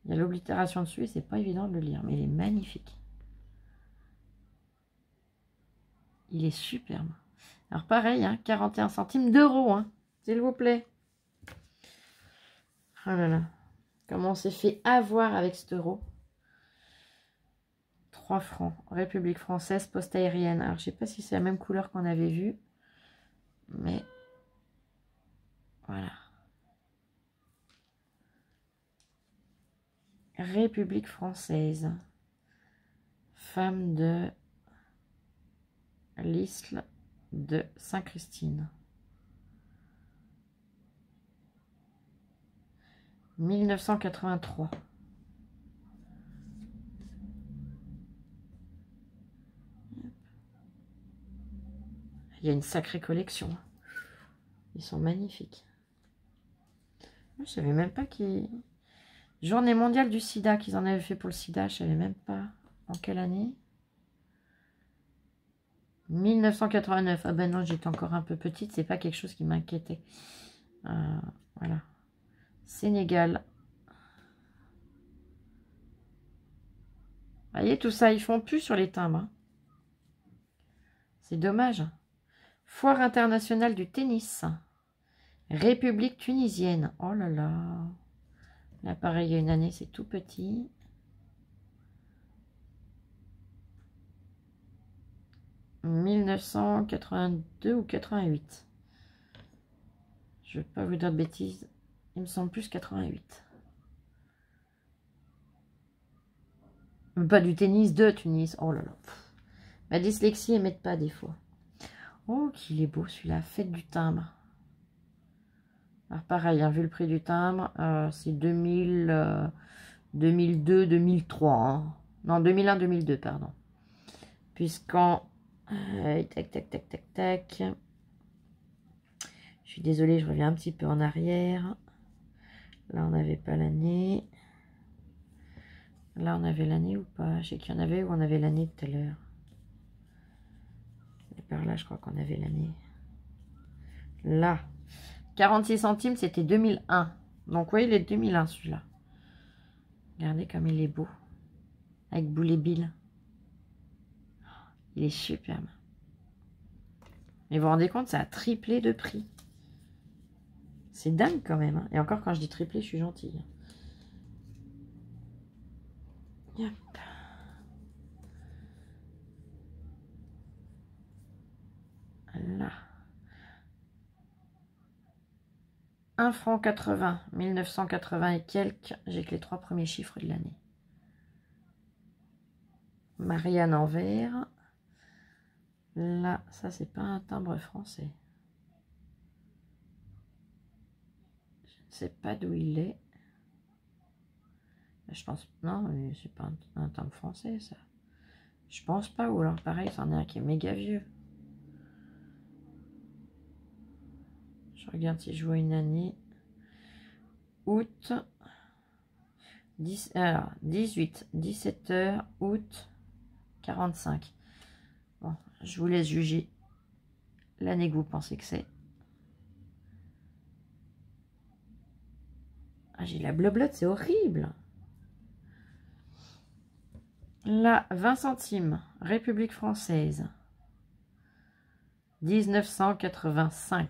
Il y a l'oblitération dessus et c'est pas évident de le lire, mais il est magnifique. Il est superbe. Alors pareil, hein, 41 centimes d'euros, hein, s'il vous plaît. Oh là là. Comment on s'est fait avoir avec cet euro. 3 francs. République française, poste aérienne. Alors je sais pas si c'est la même couleur qu'on avait vue. Mais voilà. République française. Femme de l'Isle de Saint-Christine. 1983. Il y a une sacrée collection. Ils sont magnifiques. Je ne savais même pas qu'ils... Journée mondiale du sida, qu'ils en avaient fait pour le sida. Je ne savais même pas en quelle année. 1989. Ah ben non, j'étais encore un peu petite. C'est pas quelque chose qui m'inquiétait. Voilà. Sénégal. Vous voyez, tout ça, ils font plus sur les timbres. Hein. C'est dommage. Foire internationale du tennis. République tunisienne. Oh là là. Là, pareil, il y a une année, c'est tout petit. « 1982 ou 88. Je ne veux pas vous dire de bêtises. Il me semble plus 88. Pas du tennis, de Tunis. Oh là là. Ma dyslexie n'aimait pas des fois. Oh, qu'il est beau celui-là. Fête du timbre. Alors pareil, hein, vu le prix du timbre, c'est 2000, 2002, 2003. Hein. Non, 2001, 2002, pardon. Puisqu'en... tac, tac, tac, tac, tac. Je suis désolée, je reviens un petit peu en arrière. Là, on n'avait pas l'année. Là, on avait l'année ou pas? Je sais qu'il y en avait où on avait l'année tout à l'heure. Et par là, je crois qu'on avait l'année. Là. 46 centimes, c'était 2001. Donc, oui, il est 2001, celui-là. Regardez comme il est beau. Avec Boulet Bill. Il est superbe. Et vous vous rendez compte, ça a triplé de prix. C'est dingue quand même. Hein. Et encore, quand je dis triplé, je suis gentille. Yep. Là. 1 franc 80, 1980 et quelques. J'ai que les 3 premiers chiffres de l'année. Marianne en vert. Là, ça, c'est pas un timbre français. Je ne sais pas d'où il est. Je pense... Non, c'est pas un timbre français, ça. Je pense pas. Ou alors, pareil, c'en est un qui est méga vieux. Je regarde si je vois une année. Août. 18, 17 heures, août 45. Bon, je vous laisse juger l'année que vous pensez que c'est. Ah, j'ai la bleu-blotte, c'est horrible. Là, 20 centimes, République française. 1985,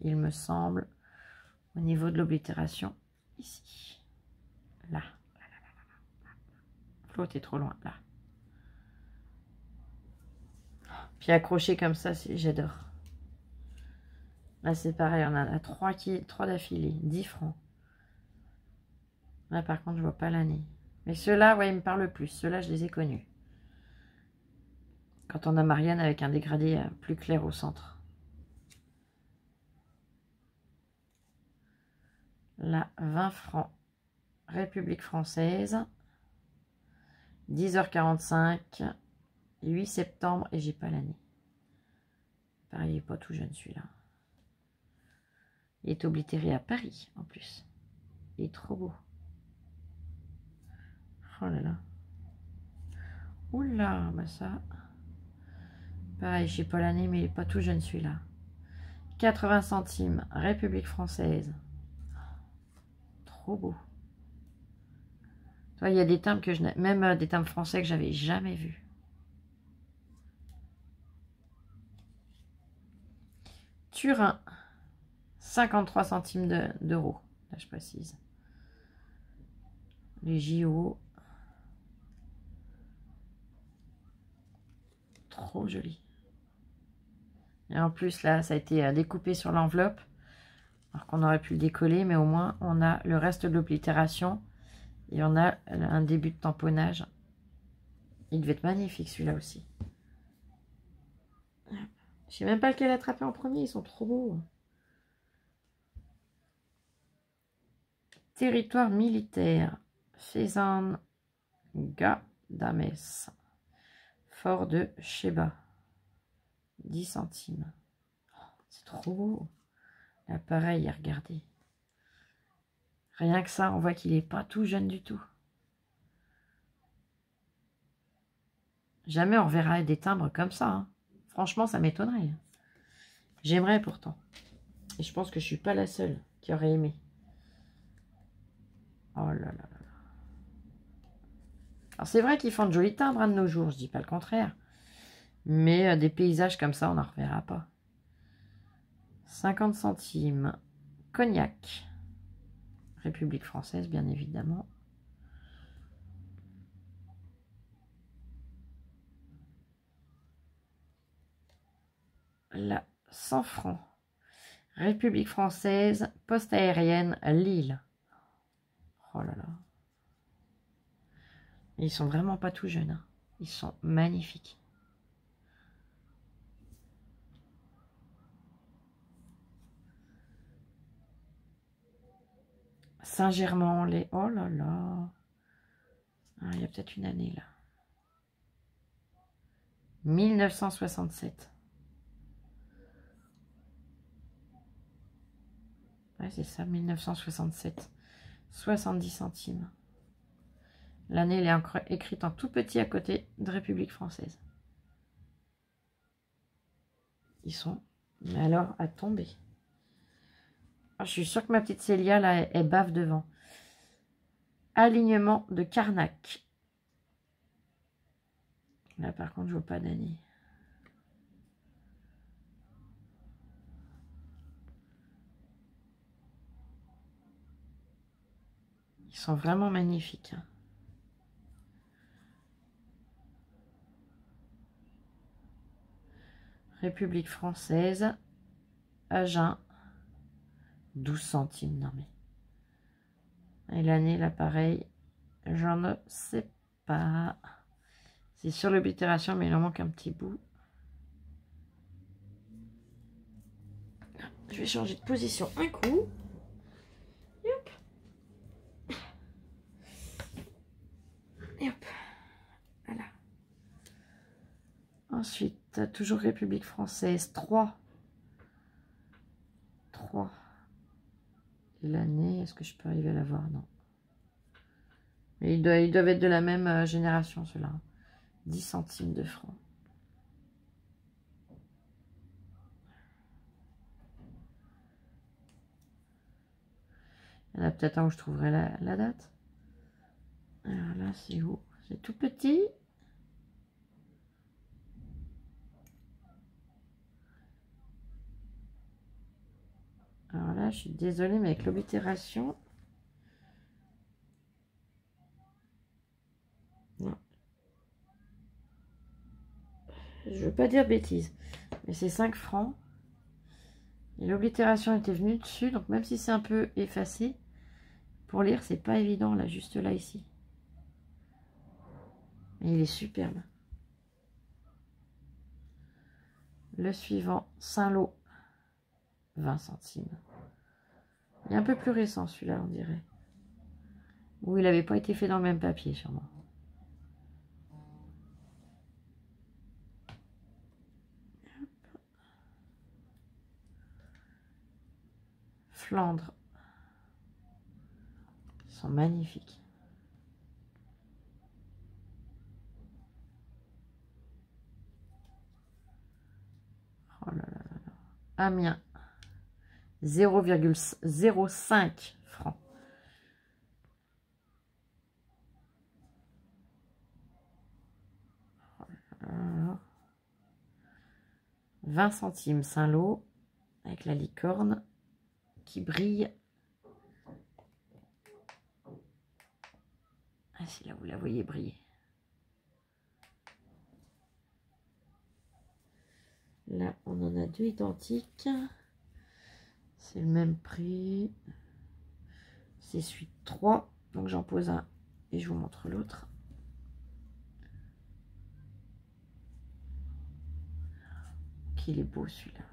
il me semble, au niveau de l'oblitération, ici. Là. Flo, t'es trop loin, là. Puis accroché comme ça, j'adore. Là, c'est pareil, on en a 3 d'affilée, 10 francs. Là, par contre, je vois pas l'année. Mais ceux-là, ouais, ils me parlent plus. Ceux-là, je les ai connus. Quand on a Marianne avec un dégradé plus clair au centre. Là, 20 francs. République française. 10h45. 8 septembre. Et j'ai pas l'année. Pareil, il n'est pas tout jeune celui-là. Il est oblitéré à Paris, en plus. Il est trop beau. Oh là là. Oula, bah ça. Pareil, je sais pas l'année, mais il n'est pas tout jeune celui-là. 80 centimes, République française. Trop beau. Il y a des timbres que je n'ai, même des timbres français que j'avais jamais vus. Turin, 53 centimes d'euros. Là, je précise. Les JO. Trop joli. Et en plus, là, ça a été découpé sur l'enveloppe. Alors qu'on aurait pu le décoller, mais au moins, on a le reste de l'oblitération. Et on a un début de tamponnage. Il devait être magnifique, celui-là aussi. Je sais même pas lequel attraper en premier, ils sont trop beaux. Territoire militaire. Fezzan Gadames. Fort de Sheba. 10 centimes. C'est trop beau. Là, pareil, regardez. Rien que ça, on voit qu'il n'est pas tout jeune du tout. Jamais on verra des timbres comme ça. Hein. Franchement, ça m'étonnerait. J'aimerais pourtant. Et je pense que je suis pas la seule qui aurait aimé. Oh là là là. Alors c'est vrai qu'ils font de jolis timbres de nos jours, je dis pas le contraire. Mais des paysages comme ça, on n'en reverra pas. 50 centimes. Cognac. République française, bien évidemment. Là, 100 francs. République française, poste aérienne, Lille. Oh là là. Ils sont vraiment pas tout jeunes. Hein. Ils sont magnifiques. Saint-Germain-en-Laye. Oh là là. Ah, il y a peut-être une année là. 1967. Ouais, c'est ça, 1967. 70 centimes. L'année, elle est encore écrite en tout petit à côté de République française. Ils sont, mais alors, à tomber. Oh, je suis sûre que ma petite Célia, là, elle bave devant. Alignement de Carnac. Là, par contre, je vois pas d'année. Ils sont vraiment magnifiques. Hein. République française. Agen. 12 centimes. Non mais. Et l'année, là, pareil. J'en ne sais pas. C'est sur l'oblitération, mais il en manque un petit bout. Je vais changer de position un coup. Et hop. Et hop. Voilà. Ensuite, toujours République française. 3. 3. L'année, est-ce que je peux arriver à la voir? Non. Mais ils doivent être de la même génération, ceux-là. 10 centimes de francs. Il y en a peut-être un où je trouverai la date. Alors là, c'est où? C'est tout petit. Alors là, je suis désolée, mais avec l'oblitération... Non. Je veux pas dire bêtises, mais c'est 5 francs. Et l'oblitération était venue dessus, donc même si c'est un peu effacé, pour lire, c'est pas évident, là, juste là, ici. Mais il est superbe. Le suivant, Saint-Lô, 20 centimes. Il est un peu plus récent, celui-là, on dirait. Ou il n'avait pas été fait dans le même papier, sûrement. Flandre. Ils sont magnifiques. Oh là là là là. Amiens. 0,05 francs. Oh là là. 20 centimes Saint-Lô. Avec la licorne qui brille. Ah si, là vous la voyez briller. Là on en a deux identiques. C'est le même prix. C'est suite 3. Donc j'en pose un et je vous montre l'autre. Qu'il est beau celui-là.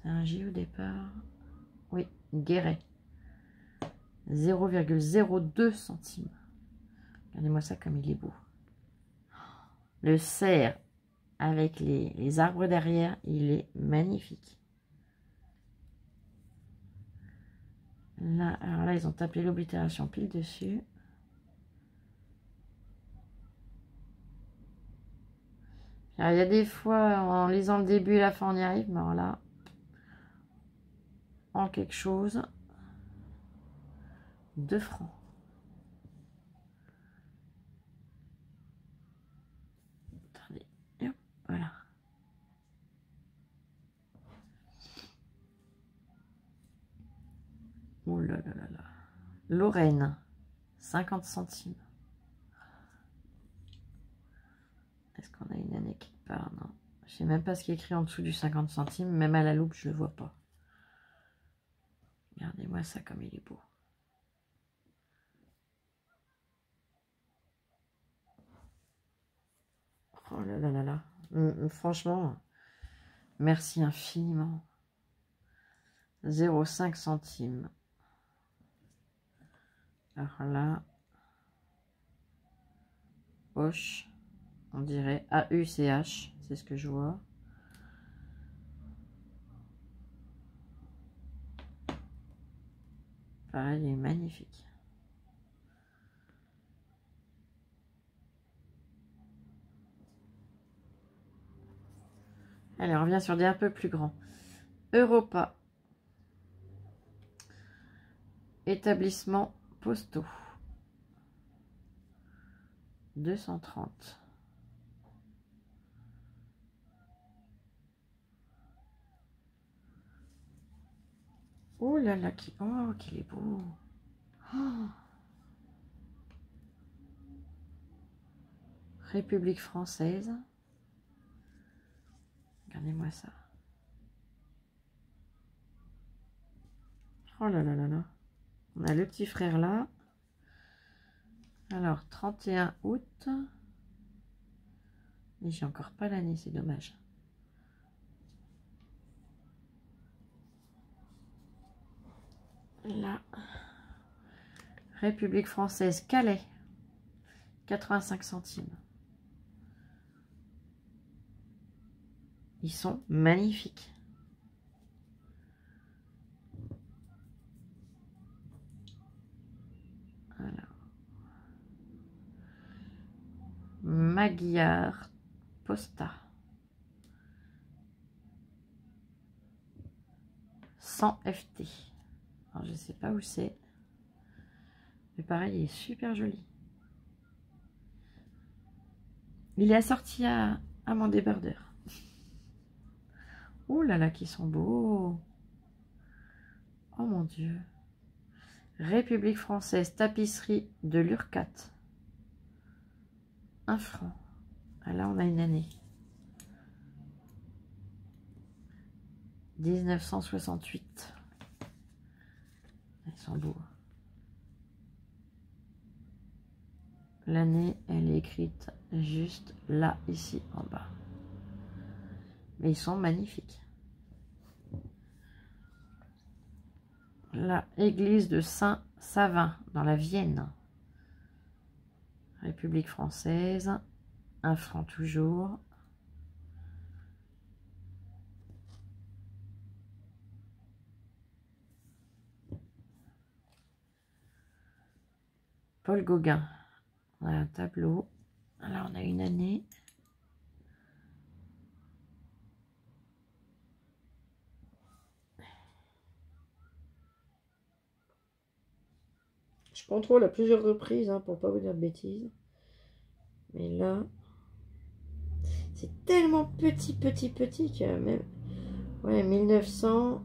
C'est un J au départ. Oui, Guéret. 0,02 centimes. Regardez-moi ça comme il est beau. Le cerf avec les arbres derrière, il est magnifique. Là, alors là, ils ont tapé l'oblitération pile dessus. Alors, il y a des fois, en lisant le début et la fin, on y arrive, mais alors là, en quelque chose, 2 francs. Attendez, hop, voilà. Oh là là là là. Lorraine, 50 centimes. Est-ce qu'on a une année qui part? Non. Je sais même pas ce qui est écrit en dessous du 50 centimes. Même à la loupe, je le vois pas. Regardez-moi ça comme il est beau. Oh là là là là. Franchement, merci infiniment. 0,5 centimes. Alors là, Hoche, on dirait AUCH, c'est ce que je vois. Pareil, il est magnifique. Allez, on revient sur des un peu plus grands. Europa. Établissement postaux. 230. Oh là là, qu'il est beau. Oh. République française. Regardez-moi ça. Oh là là là là. On a le petit frère là. Alors, 31 août. Et j'ai encore pas l'année, c'est dommage. Là. République française, Calais. 85 centimes. Ils sont magnifiques. Voilà. Magyar Posta. 100 FT. Alors, je ne sais pas où c'est. Mais pareil, il est super joli. Il est assorti à mon débardeur. Oh là là, qui sont beaux. Oh mon Dieu. République française, tapisserie de l'Urcat. 1 franc. Ah, là, on a une année. 1968. Ils sont beaux. L'année, elle est écrite juste là, ici, en bas. Mais ils sont magnifiques. La église de Saint-Savin, dans la Vienne. République française. 1 franc toujours. Paul Gauguin. On a un tableau. Là, on a une année. Je contrôle à plusieurs reprises hein, pour pas vous dire de bêtises. Mais là, c'est tellement petit que même... Ouais, 1900,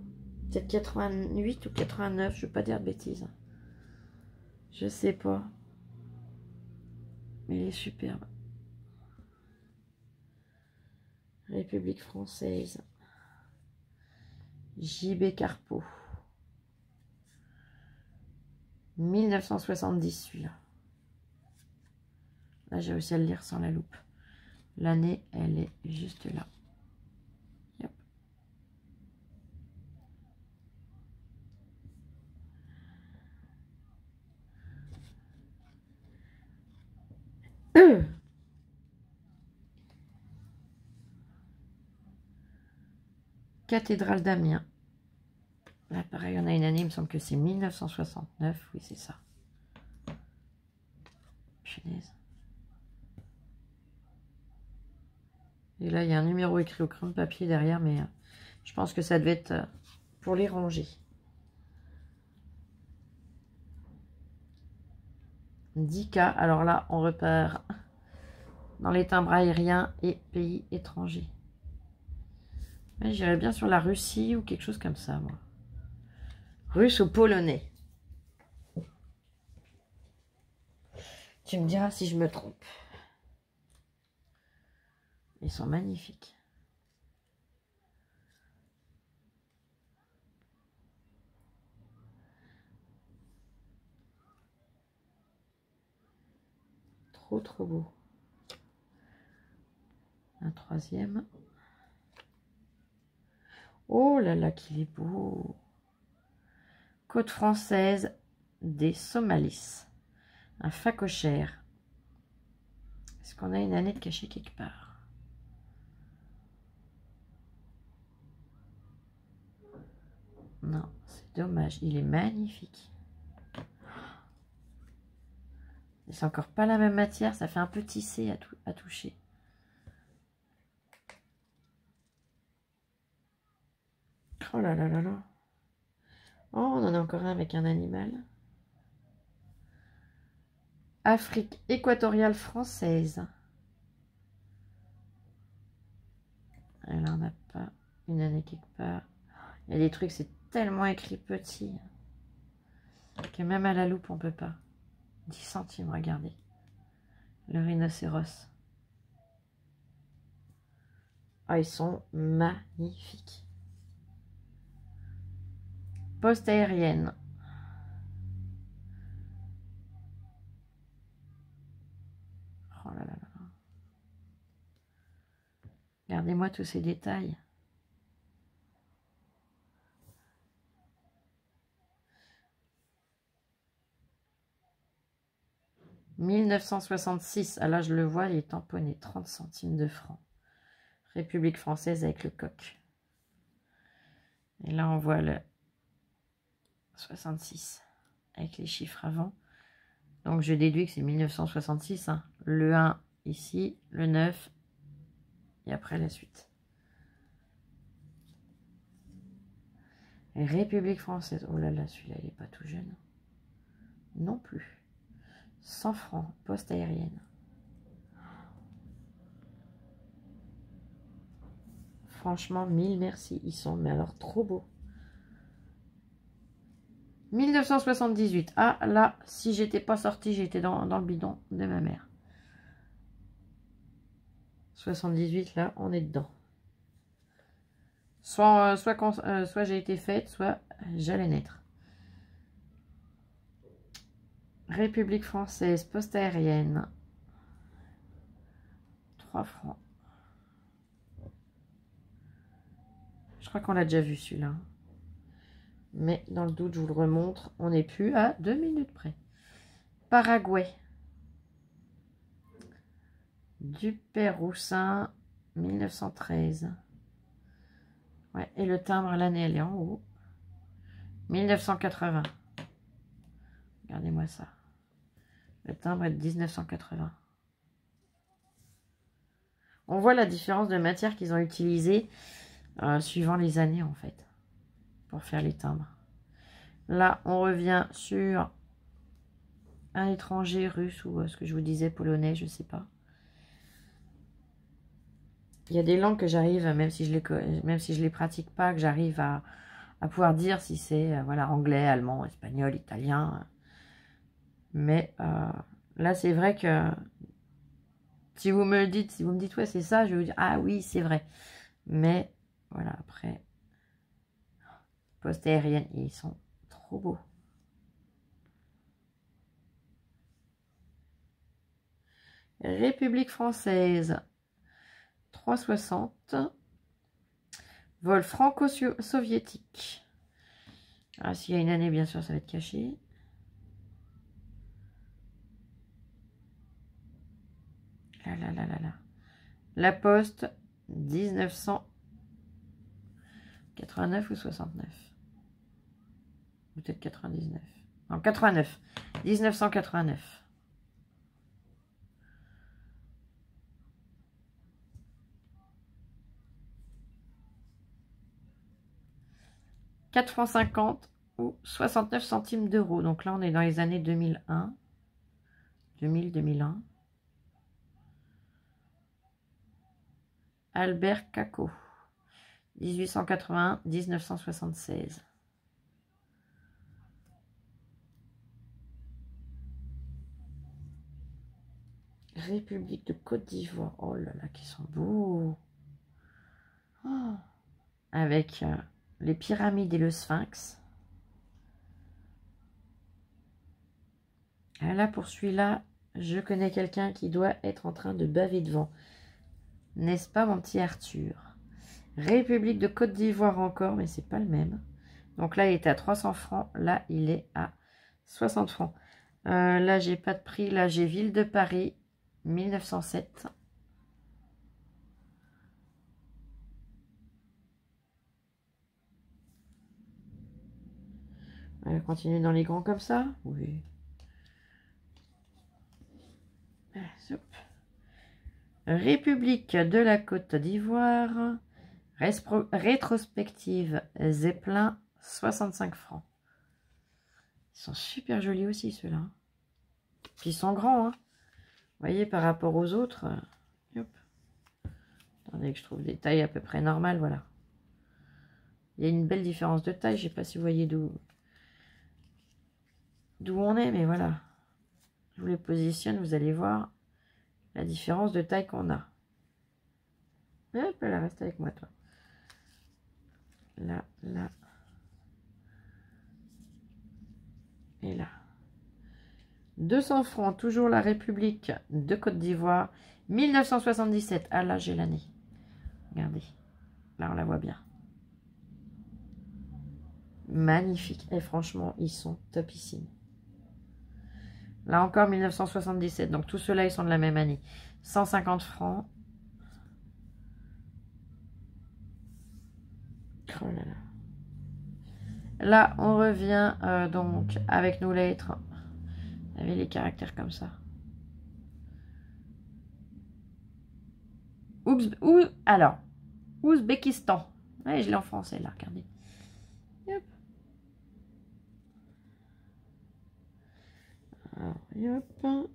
peut-être 88 ou 89, je veux pas dire de bêtises. Je sais pas. Mais il est superbe. République française. J.B. Carpeau. 1970 celui-là. Là, j'ai réussi à le lire sans la loupe. L'année, elle est juste là. Yep. Cathédrale d'Amiens. Là, pareil, on a une année, il me semble que c'est 1969. Oui, c'est ça. Punaise. Et là, il y a un numéro écrit au crayon de papier derrière, mais je pense que ça devait être pour les ranger. 10K. Alors là, on repart dans les timbres aériens et pays étrangers. J'irais bien sur la Russie ou quelque chose comme ça, moi. Russe ou polonais. Tu me diras si je me trompe. Ils sont magnifiques. Trop, trop beau. Un troisième. Oh là là, qu'il est beau. Côte française des Somalis. Un phacochère. Est-ce qu'on a une année de cachet quelque part? Non, c'est dommage. Il est magnifique. C'est encore pas la même matière. Ça fait un peu tissé à toucher. Oh là là là là. Oh, on en a encore un avec un animal. Afrique équatoriale française. Et là, on n'a pas une année quelque part. Il y a des trucs, c'est tellement écrit petit que même à la loupe, on peut pas. 10 centimes, regardez. Le rhinocéros. Ah, ils sont magnifiques. Poste aérienne. Oh là là là. Regardez-moi tous ces détails. « 1966 ». Ah là, je le vois, il est tamponné. 30 centimes de francs. République française avec le coq. Et là, on voit le 66 avec les chiffres avant. Donc, je déduis que c'est 1966. Hein. Le 1 ici, le 9 et après la suite. Et République française. Oh là là, celui-là, il n'est pas tout jeune. Non plus. 100 francs, poste aérienne. Franchement, 1000 merci. Ils sont, mais alors, trop beaux. 1978. Ah, là, si j'étais pas sortie, j'étais dans le bidon de ma mère. 78, là, on est dedans. Soit j'ai été faite, soit j'allais naître. République française, poste aérienne. 3 francs. Je crois qu'on l'a déjà vu celui-là. Mais dans le doute, je vous le remontre. On n'est plus à 2 minutes près. Paraguay. Dupéroussin, 1913. Ouais, et le timbre, l'année, elle est en haut. 1980. Regardez-moi ça. Le timbre est de 1980. On voit la différence de matière qu'ils ont utilisée suivant les années, en fait, pour faire les timbres. Là, on revient sur un étranger russe ou ce que je vous disais, polonais, je ne sais pas. Il y a des langues que j'arrive, même si je les pratique pas, que j'arrive à pouvoir dire si c'est voilà, anglais, allemand, espagnol, italien. Mais là, c'est vrai que si vous me dites, ouais, c'est ça, je vais vous dire, ah oui, c'est vrai. Mais voilà, après, poste aérienne, ils sont trop beaux. République française, 3,60. Vol franco-soviétique. Ah, s'il y a une année, bien sûr, ça va être caché. Là, là, là, là, là. La Poste, 1989 ou 69. Peut-être 99. Non, 89. 1989. « 4 francs 50 ou 69 centimes d'euros. Donc là, on est dans les années 2001. 2000-2001. Albert Caco. 1881-1976. République de Côte d'Ivoire. Oh là là, qui sont beaux. Oh. Avec les pyramides et le sphinx. Et là, pour celui-là, je connais quelqu'un qui doit être en train de baver devant. N'est-ce pas, mon petit Arthur? République de Côte d'Ivoire encore, mais c'est pas le même. Donc là, il était à 300 francs. Là, il est à 60 francs. Là, j'ai pas de prix. Là, j'ai Ville de Paris, 1907. On va continuer dans les grands comme ça? Oui. République de la Côte d'Ivoire. Rétrospective Zeppelin, 65 francs. Ils sont super jolis aussi, ceux-là. Puis ils sont grands, hein. Vous voyez, par rapport aux autres. Hop. Attendez que je trouve des tailles à peu près normales, voilà. Il y a une belle différence de taille. Je ne sais pas si vous voyez d'où on est, mais voilà. Je vous les positionne, vous allez voir la différence de taille qu'on a. Hop, elle reste avec moi, toi. Là, là. Et là. 200 francs, toujours la République de Côte d'Ivoire. 1977. Ah là, j'ai l'année. Regardez. Là, on la voit bien. Magnifique. Et franchement, ils sont topissimes. Là encore, 1977. Donc, tous ceux-là, ils sont de la même année. 150 francs. Oh là là. Là, on revient donc avec nos lettres. Avec les caractères comme ça. Alors, Ouzbékistan. Ouais, je l'ai en français, là, regardez. Hop. Alors, hop.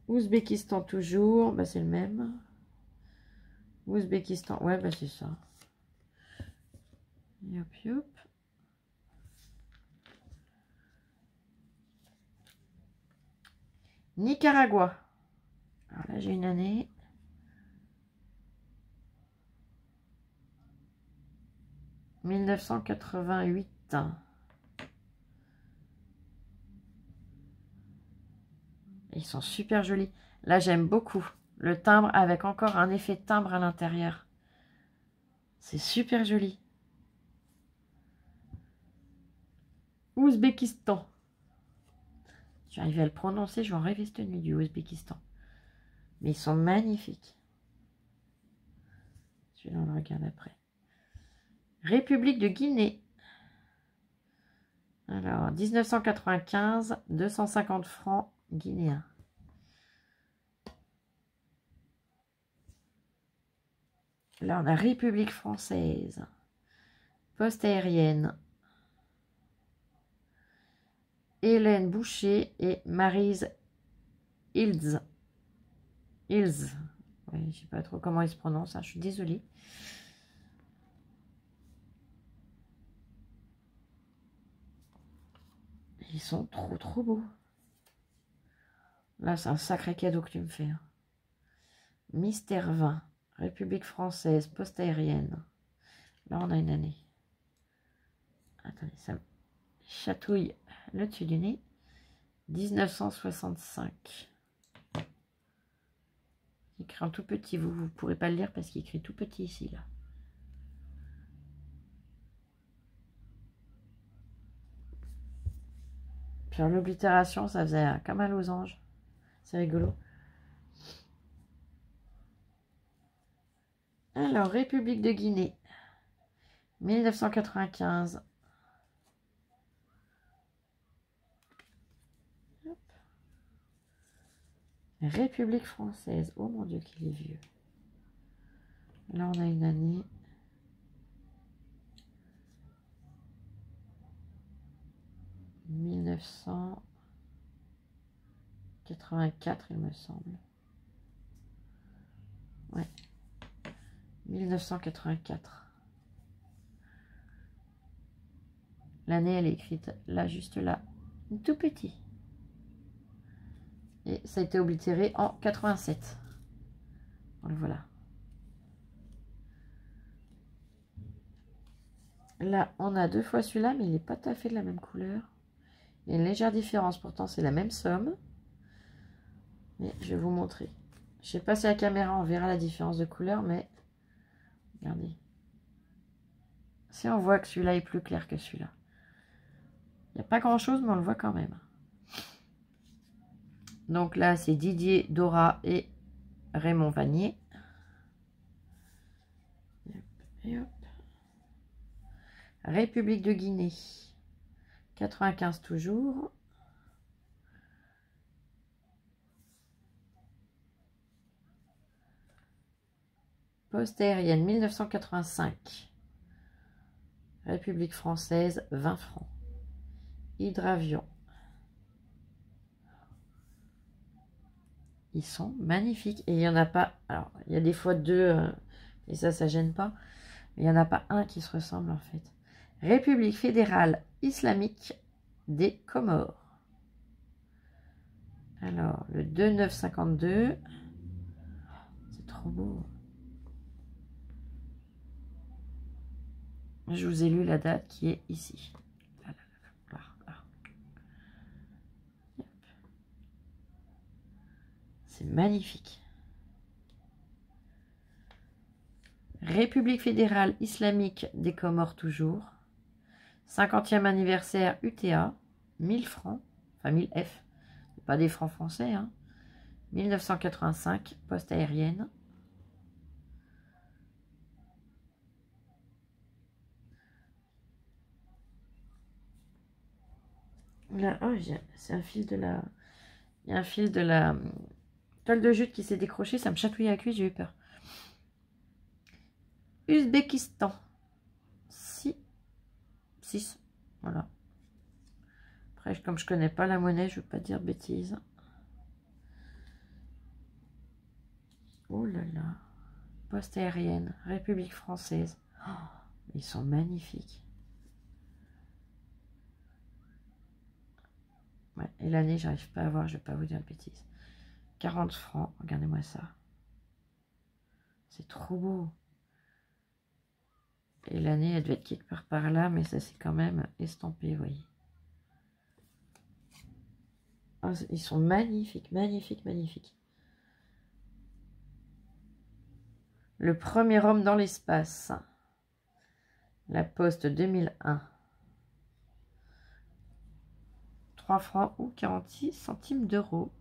Ouzbékistan toujours. Bah, c'est le même. Ouzbékistan. Ouais, bah, c'est ça. Hop, hop. Nicaragua. Alors là, j'ai une année. « 1988. Ils sont super jolis. Là, j'aime beaucoup. Le timbre avec encore un effet timbre à l'intérieur. C'est super joli. Ouzbékistan. J'arrive à le prononcer, je vais en rêver cette nuit du Ouzbékistan. Mais ils sont magnifiques. Celui-là, on le regarde après. République de Guinée. Alors, 1995, 250 francs guinéens. Là, on a République française. Poste aérienne. Hélène Boucher et Maryse Hills. Hills. Oui, je ne sais pas trop comment il se prononce, hein, je suis désolée. Ils sont trop beaux. Là, c'est un sacré cadeau que tu me fais. Hein. Mystère 20, République française, poste aérienne. Là, on a une année. Attendez, ça me chatouille le dessus du nez. 1965. Il écrit en tout petit. Vous ne pourrez pas le lire parce qu'il écrit tout petit ici, là. Puis l'oblitération, ça faisait comme un losange. C'est rigolo. Alors, République de Guinée. 1995. Hop. République française. Oh mon Dieu, qu'il est vieux. Là, on a une année. « 1984, il me semble. Ouais. 1984. L'année, elle est écrite là, juste là. Tout petit. Et ça a été oblitéré en 87. Donc voilà. Là, on a deux fois celui-là, mais il n'est pas tout à fait de la même couleur. Il y a une légère différence, pourtant c'est la même somme. Mais je vais vous montrer. Je ne sais pas si à la caméra on verra la différence de couleur, mais regardez. Si on voit que celui-là est plus clair que celui-là. Il n'y a pas grand-chose, mais on le voit quand même. Donc là, c'est Didier Dora et Raymond Vanier. Et hop. République de Guinée. 95 toujours. Poste aérienne 1985. République française 20 francs. Hydravion. Ils sont magnifiques. Et il n'y en a pas. Alors, il y a des fois deux. Et ça gêne pas. Mais il n'y en a pas un qui se ressemble en fait. République fédérale islamique des Comores. Alors, le 2952. C'est trop beau. Je vous ai lu la date qui est ici. C'est magnifique. République fédérale islamique des Comores toujours. 50e anniversaire UTA. 1000 francs. Enfin 1000 F. Pas des francs français. Hein. 1985. Poste aérienne. Là, oh, c'est un fil de la... Il y a un fil de la toile de jute qui s'est décroché. Ça me chatouillait à la cuisse, j'ai eu peur. Ouzbékistan. 6. Voilà. Après, comme je connais pas la monnaie, je ne veux pas dire bêtises. Oh là là. Poste aérienne. République française. Oh, ils sont magnifiques. Ouais, et l'année, j'arrive pas à voir, je vais pas vous dire de bêtises. 40 francs. Regardez-moi ça. C'est trop beau. Et l'année, elle devait être quelque part par là, mais ça c'est quand même estampé, vous voyez. Oh, ils sont magnifiques, magnifiques, magnifiques. Le premier homme dans l'espace. La Poste 2001. 3 francs ou 46 centimes d'euros.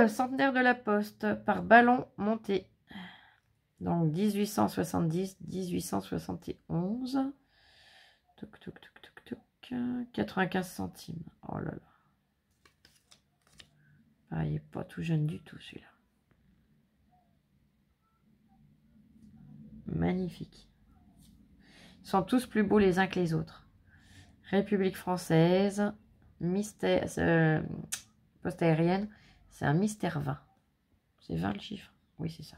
Centenaire de la Poste par ballon monté. Donc 1870-1871. Toc, toc, toc, toc, toc. 95 centimes. Oh là là. Ah, il n'est pas tout jeune du tout celui-là. Magnifique. Ils sont tous plus beaux les uns que les autres. République française. Mystère. Poste aérienne. C'est un mystère 20. C'est 20 le chiffre? Oui, c'est ça.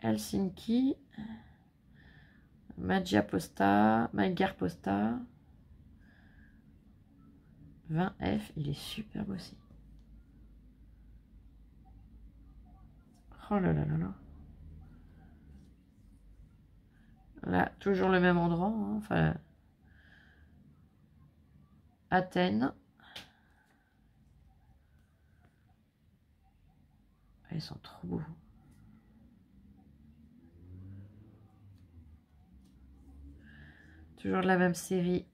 Helsinki. Magyar Posta. 20F. Il est superbe aussi. Oh là là là là. Là, toujours le même endroit. Hein, enfin, Athènes. Ils sont trop beaux. Toujours de la même série.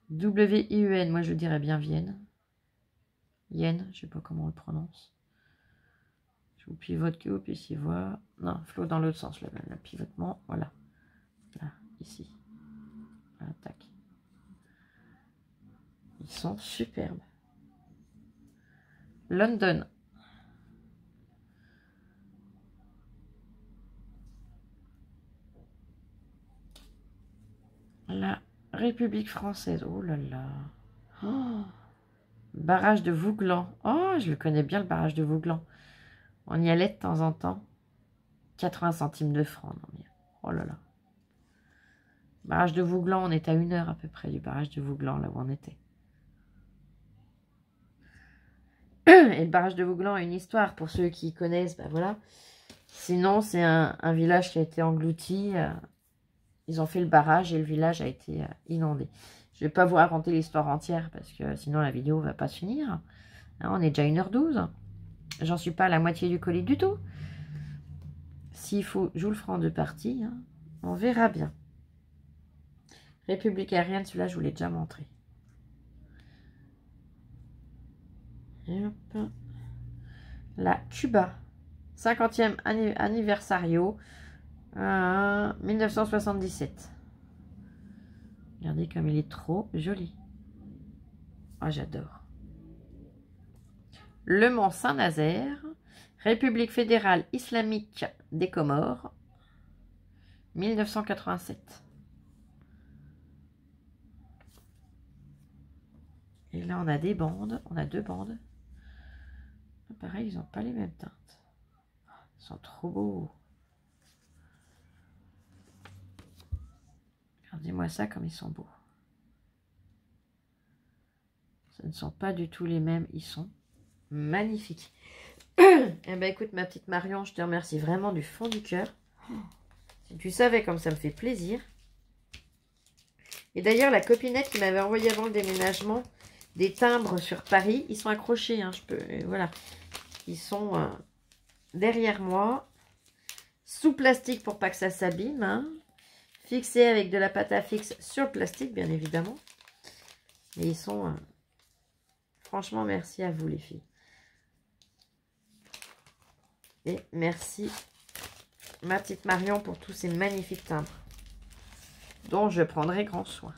W-I-E-N. Moi, je dirais bien Vienne. Yen, je sais pas comment on le prononce. Je vous pivote que vous puissiez voir. Non, flot dans l'autre sens, le pivotement. Voilà. Là, ici. Voilà, tac. Ils sont superbes. London. La République française. Oh là là. Oh. Barrage de Vouglan. Oh, je le connais bien, le barrage de Vouglan. On y allait de temps en temps. 80 centimes de francs. Non, mais... Oh là là. Barrage de Vouglan, on est à 1 heure à peu près du barrage de Vouglan, là où on était. Et le barrage de Vouglan a une histoire, pour ceux qui connaissent, ben voilà. Sinon, c'est un village qui a été englouti. Ils ont fait le barrage et le village a été inondé. Je ne vais pas vous raconter l'histoire entière, parce que sinon la vidéo ne va pas se finir. Hein, on est déjà 1h12. J'en suis pas à la moitié du colis du tout. S'il faut, je vous le ferai en 2 parties. Hein. On verra bien. République aérienne, celui-là, je vous l'ai déjà montré. Et hop. La Cuba. 50e anniversario. 1977. Regardez comme il est trop joli. Oh, j'adore. Le Mont Saint-Nazaire. République fédérale islamique des Comores. 1987. Et là, on a des bandes. On a 2 bandes. Pareil, ils n'ont pas les mêmes teintes. Ils sont trop beaux. Regardez-moi ça comme ils sont beaux. Ce ne sont pas du tout les mêmes. Ils sont magnifiques. Eh ben écoute, ma petite Marion, je te remercie vraiment du fond du cœur. Si tu savais comme ça me fait plaisir. Et d'ailleurs, la copinette qui m'avait envoyé avant le déménagement des timbres sur Paris, ils sont accrochés. Hein, voilà. Ils sont derrière moi. Sous plastique pour pas que ça s'abîme. Hein. Fixés avec de la pâte à fixe sur le plastique, bien évidemment. Et ils sont... franchement, merci à vous, les filles. Et merci, ma petite Marion, pour tous ces magnifiques timbres, dont je prendrai grand soin.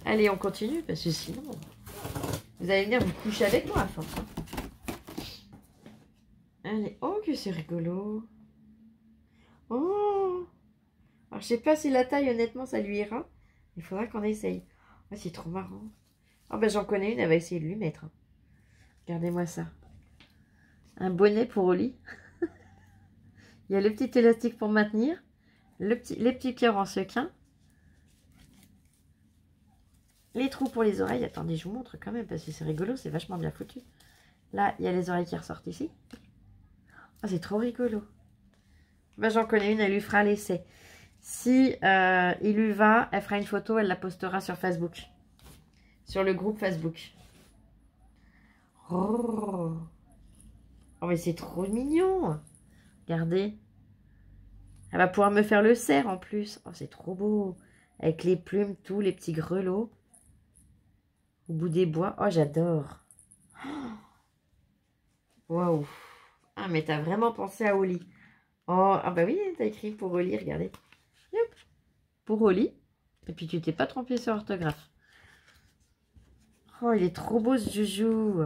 Allez, on continue, parce que sinon, vous allez venir vous coucher avec moi, à force. Hein. Allez, oh, que c'est rigolo. Oh, alors, je sais pas si la taille, honnêtement, ça lui ira. Il faudra qu'on essaye. Ah, c'est trop marrant. Oh, ben j'en connais une, elle va essayer de lui mettre. Hein. Regardez-moi ça. Un bonnet pour Oli. Il y a le petit élastique pour maintenir. Les petits cœurs en sequin. Les trous pour les oreilles. Attendez, je vous montre quand même parce que c'est rigolo, c'est vachement bien foutu. Là, il y a les oreilles qui ressortent ici. Oh, c'est trop rigolo. Ben, j'en connais une, elle lui fera l'essai. Si il lui va, elle fera une photo, elle la postera sur Facebook. Sur le groupe Facebook. Oh, oh mais c'est trop mignon. Regardez. Elle va pouvoir me faire le cerf en plus. Oh, c'est trop beau. Avec les plumes, tous les petits grelots. Au bout des bois. Oh, j'adore. Waouh. Ah, mais t'as vraiment pensé à Oli. Oh, ah bah oui, t'as écrit pour Oli, regardez. Yep. Pour Oli. Et puis tu t'es pas trompé sur l'orthographe. Oh, il est trop beau ce joujou.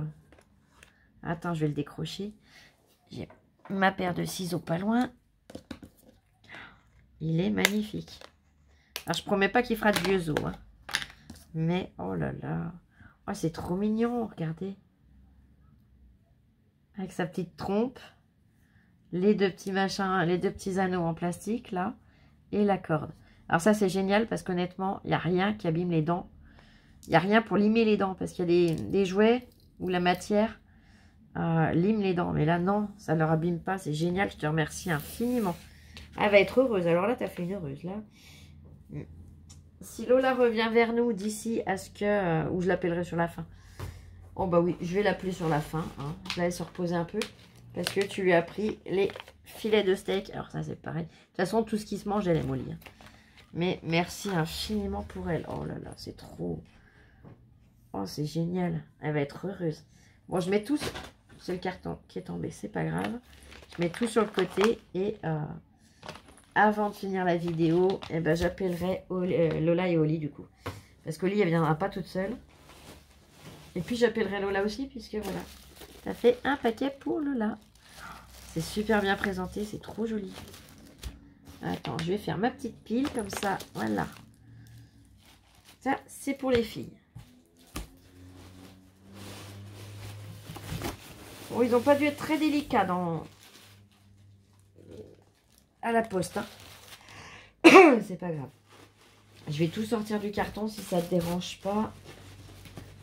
Attends, je vais le décrocher. J'ai ma paire de ciseaux pas loin. Il est magnifique. Alors, je promets pas qu'il fera de vieux os. Hein. Mais, oh là là. Oh, c'est trop mignon, regardez. Avec sa petite trompe. Les deux petits machins, les deux petits anneaux en plastique, là. Et la corde. Alors ça, c'est génial parce qu'honnêtement, il n'y a rien qui abîme les dents. Il n'y a rien pour limer les dents. Parce qu'il y a des jouets où la matière lime les dents. Mais là, non, ça ne leur abîme pas. C'est génial, je te remercie infiniment. Elle va être heureuse. Alors là, tu as fait une heureuse, là. Si Lola revient vers nous d'ici à ce que... ou je l'appellerai sur la fin. Oh bah oui, je vais l'appeler sur la fin. Hein. Je la laisse se reposer un peu. Parce que tu lui as pris les filets de steak. Alors ça, c'est pareil. De toute façon, tout ce qui se mange, elle aime au lit. Mais merci infiniment pour elle. Oh là là, c'est trop... Oh, c'est génial. Elle va être heureuse. Bon, je mets tout... C'est le carton qui est tombé, c'est pas grave. Je mets tout sur le côté et... avant de finir la vidéo, eh ben, j'appellerai Lola et Oli du coup. Parce qu'Oli, elle ne viendra pas toute seule. Et puis j'appellerai Lola aussi, puisque voilà. Ça fait un paquet pour Lola. C'est super bien présenté, c'est trop joli. Attends, je vais faire ma petite pile comme ça. Voilà. Ça, c'est pour les filles. Bon, ils n'ont pas dû être très délicats à la poste. Hein. C'est pas grave. Je vais tout sortir du carton si ça te dérange pas.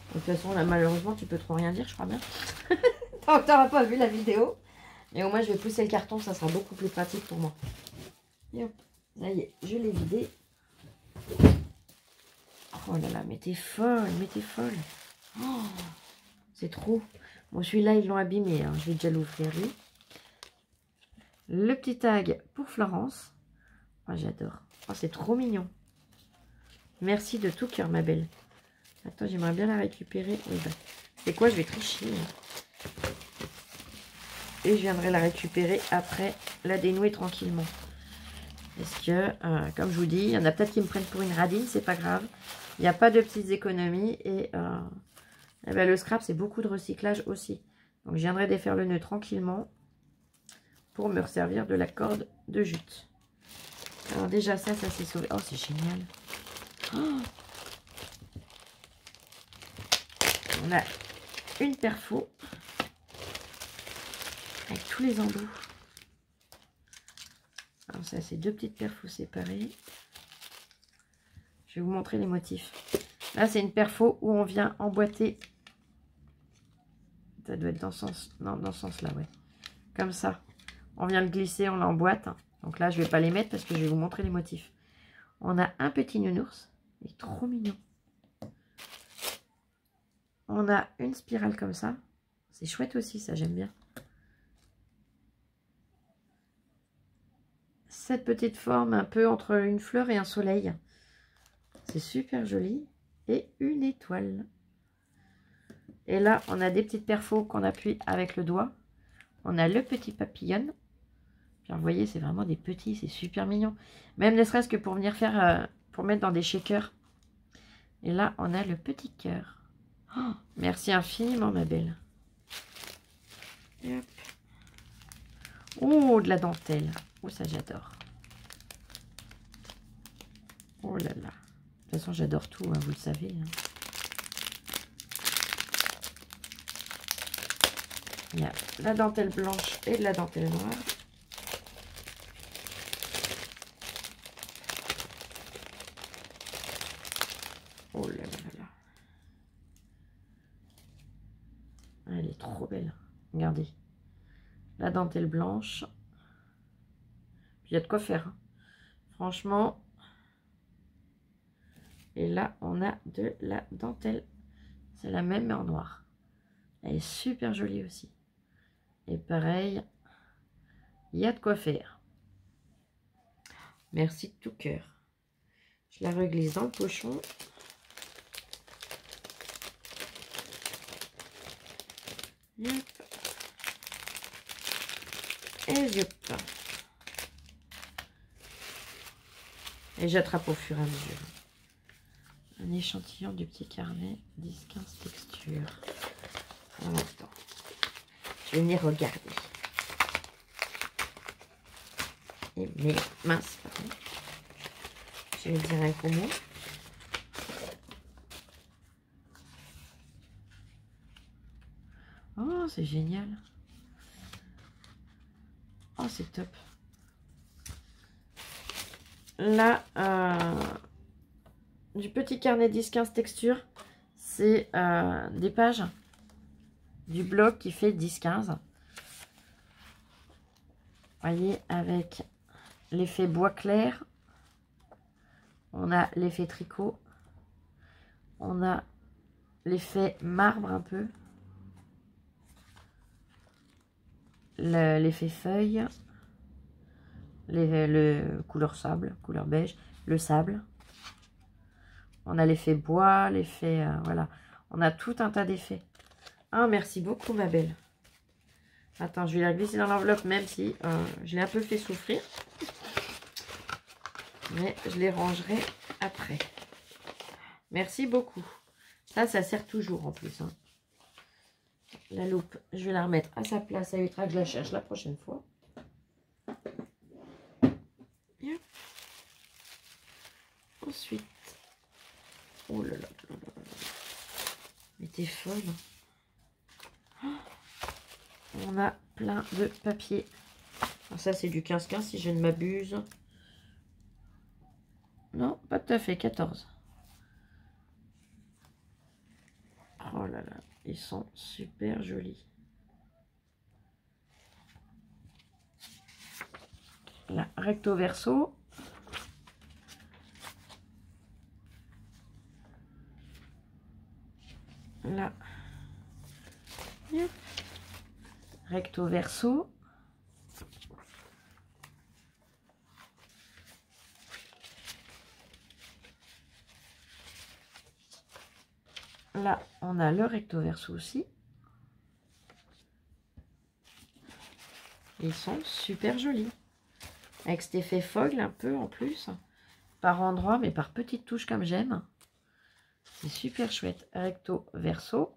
De toute façon, là, malheureusement, tu peux trop rien dire, je crois bien. Tant que tu n'auras pas vu la vidéo. Mais au moins, je vais pousser le carton, ça sera beaucoup plus pratique pour moi. Et hop, ça y est, je l'ai vidé. Oh là là, mais t'es folle, mais t'es folle. Oh, c'est trop. Bon, celui-là, ils l'ont abîmé. Hein. Je vais déjà l'ouvrir, lui. Le petit tag pour Florence. Oh, j'adore. Oh, c'est trop mignon. Merci de tout cœur, ma belle. Attends, j'aimerais bien la récupérer. Oui, bah, c'est quoi, je vais tricher. Et je viendrai la récupérer après la dénouer tranquillement. Parce que, comme je vous dis, il y en a peut-être qui me prennent pour une radine, c'est pas grave. Il n'y a pas de petites économies. Et ben, le scrap, c'est beaucoup de recyclage aussi. Donc, je viendrai défaire le nœud tranquillement pour me resservir de la corde de jute. Alors déjà, ça s'est sauvé. Oh, c'est génial. Oh, on a une perfo avec tous les embouts. Alors ça, c'est deux petites perfos séparées. Je vais vous montrer les motifs. Là, c'est une perfo où on vient emboîter. Ça doit être dans ce sens, non, dans ce sens-là, ouais. Comme ça. On vient le glisser, on l'emboîte. Donc là, je ne vais pas les mettre parce que je vais vous montrer les motifs. On a un petit nounours. Il est trop mignon. On a une spirale comme ça. C'est chouette aussi, ça, j'aime bien. Cette petite forme un peu entre une fleur et un soleil. C'est super joli. Et une étoile. Et là, on a des petites perfos qu'on appuie avec le doigt. On a le petit papillon. Puis, vous voyez, c'est vraiment des petits, c'est super mignon. Même ne serait-ce que pour venir faire, pour mettre dans des shakers. Et là, on a le petit cœur. Oh, merci infiniment, ma belle. Hop. Oh, de la dentelle. Oh, ça, j'adore. Oh là là. toute façon, j'adore tout, hein, vous le savez. Hein. Il y a la dentelle blanche et de la dentelle noire. Oh là là là là. Elle est trop belle. Regardez. La dentelle blanche. Il y a de quoi faire. Hein. Franchement. Et là, on a de la dentelle. C'est la même mais en noir. Elle est super jolie aussi. Et pareil, il y a de quoi faire. Merci de tout cœur. Je la reglisse dans le pochon. Yep. Et yep. Et j'attrape au fur et à mesure. Un échantillon du petit carnet 10-15 textures. En même temps. Je vais venir regarder. Et mais mince, pardon. Je vais dire un gros mot. Oh, c'est génial. Oh, c'est top. Là, du petit carnet 10-15 textures, c'est des pages du blog qui fait 10-15. Voyez, avec l'effet bois clair, on a l'effet tricot, on a l'effet marbre un peu, l'effet feuille, le couleur sable, couleur beige, le sable. On a l'effet bois, l'effet... voilà. On a tout un tas d'effets. Ah, merci beaucoup, ma belle. Attends, je vais la glisser dans l'enveloppe, même si je l'ai un peu fait souffrir. Mais je les rangerai après. Merci beaucoup. Ça sert toujours en plus. Hein. La loupe, je vais la remettre à sa place. Ça évitera que je la cherche la prochaine fois. Yep. Ensuite... Oh là là là là là. Mais t'es folle. On a plein de papier. Alors ça, c'est du 15-15 si je ne m'abuse. Non, pas tout à fait, 14. Oh là là, ils sont super jolis. Là, recto verso. Là. Yep. Recto verso. Là, on a le recto verso aussi. Ils sont super jolis. Avec cet effet fogle un peu en plus. Par endroits, mais par petites touches comme j'aime. C'est super chouette. Recto verso.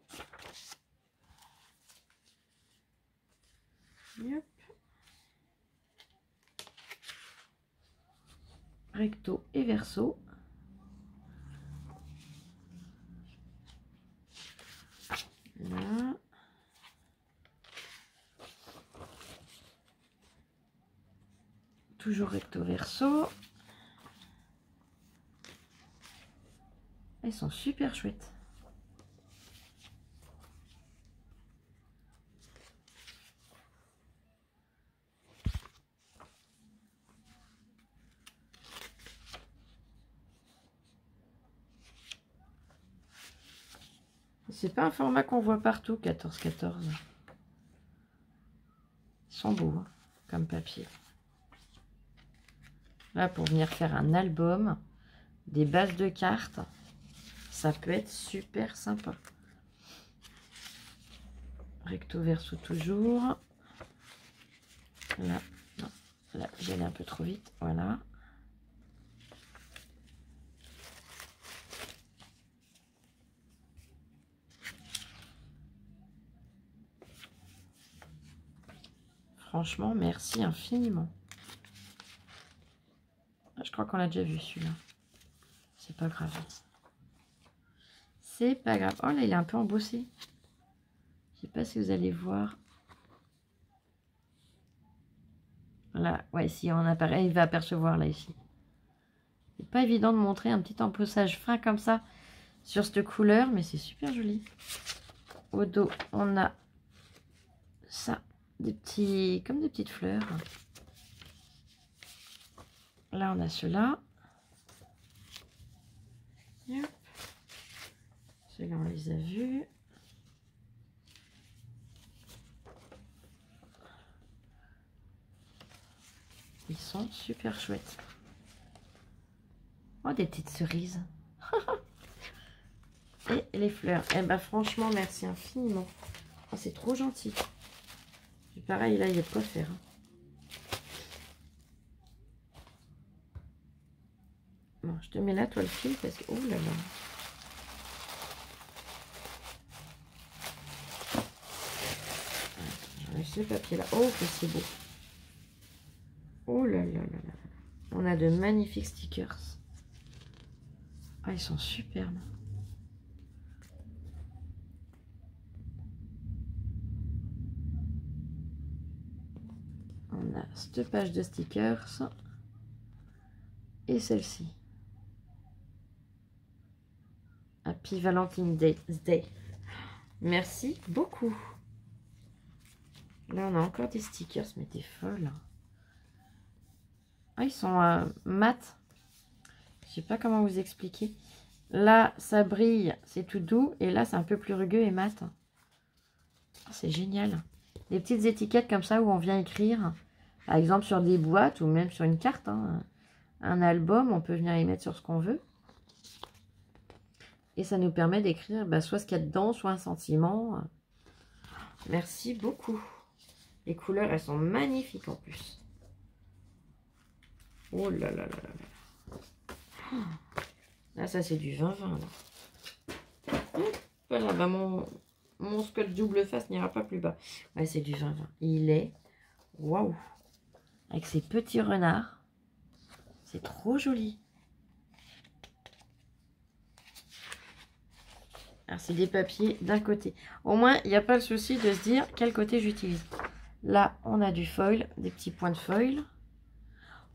Yep. Recto et verso. Là. Toujours recto verso. Elles sont super chouettes. C'est pas un format qu'on voit partout, 14-14. Ils sont beaux, hein, comme papier. Là, pour venir faire un album, des bases de cartes, ça peut être super sympa. Recto verso toujours. Là, non, là, j'allais un peu trop vite, voilà. Franchement, merci infiniment. Je crois qu'on l'a déjà vu celui-là. c'est pas grave. C'est pas grave. Oh là, il est un peu embossé. Je sais pas si vous allez voir. Là, ouais, si on appareil, il va apercevoir là, ici. C'est pas évident de montrer un petit embossage fin comme ça sur cette couleur, mais c'est super joli. Au dos, on a ça, des petits, comme des petites fleurs. Là, on a ceux-là. Ceux-là, on les a vus. Ils sont super chouettes. Oh, des petites cerises. Et les fleurs. Eh ben, franchement, merci infiniment. Oh, c'est trop gentil. Et pareil, là, il y a de quoi faire. Bon, je te mets là, toi, le fil, parce que... Oh là là. J'enlève ce papier-là. Oh, que c'est beau. Oh là là là là. On a de magnifiques stickers. Ah, ils sont superbes. On a cette page de stickers et celle-ci. Happy Valentine's Day. Merci beaucoup. Là, on a encore des stickers, mais t'es folle. Ah, ils sont mat. Je sais pas comment vous expliquer. Là, ça brille, c'est tout doux. Et là, c'est un peu plus rugueux et mat. Oh, c'est génial. Des petites étiquettes comme ça où on vient écrire. Par exemple, sur des boîtes ou même sur une carte. Hein, un album, on peut venir y mettre sur ce qu'on veut. Et ça nous permet d'écrire soit ce qu'il y a dedans, soit un sentiment. Merci beaucoup. Les couleurs, elles sont magnifiques en plus. Oh là là là là. Là, ça, c'est du 20-20. Voilà, bah mon scotch double face n'ira pas plus bas. Ouais, c'est du 20-20. Il est... Waouh. Avec ses petits renards. C'est trop joli. Alors, c'est des papiers d'un côté. Au moins, il n'y a pas le souci de se dire quel côté j'utilise. Là, on a du foil, des petits points de foil.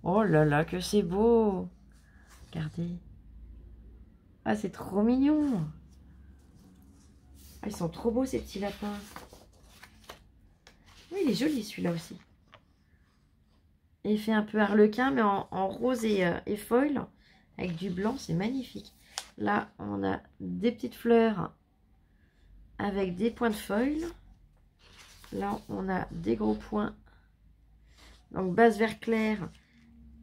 Oh là là, que c'est beau. Regardez. Ah, c'est trop mignon. Ah, ils sont trop beaux, ces petits lapins. Oui, il est joli, celui-là aussi. Et il fait un peu harlequin, mais en rose et foil. Avec du blanc, c'est magnifique. Là, on a des petites fleurs avec des points de foil. Là, on a des gros points. Donc, base vert clair,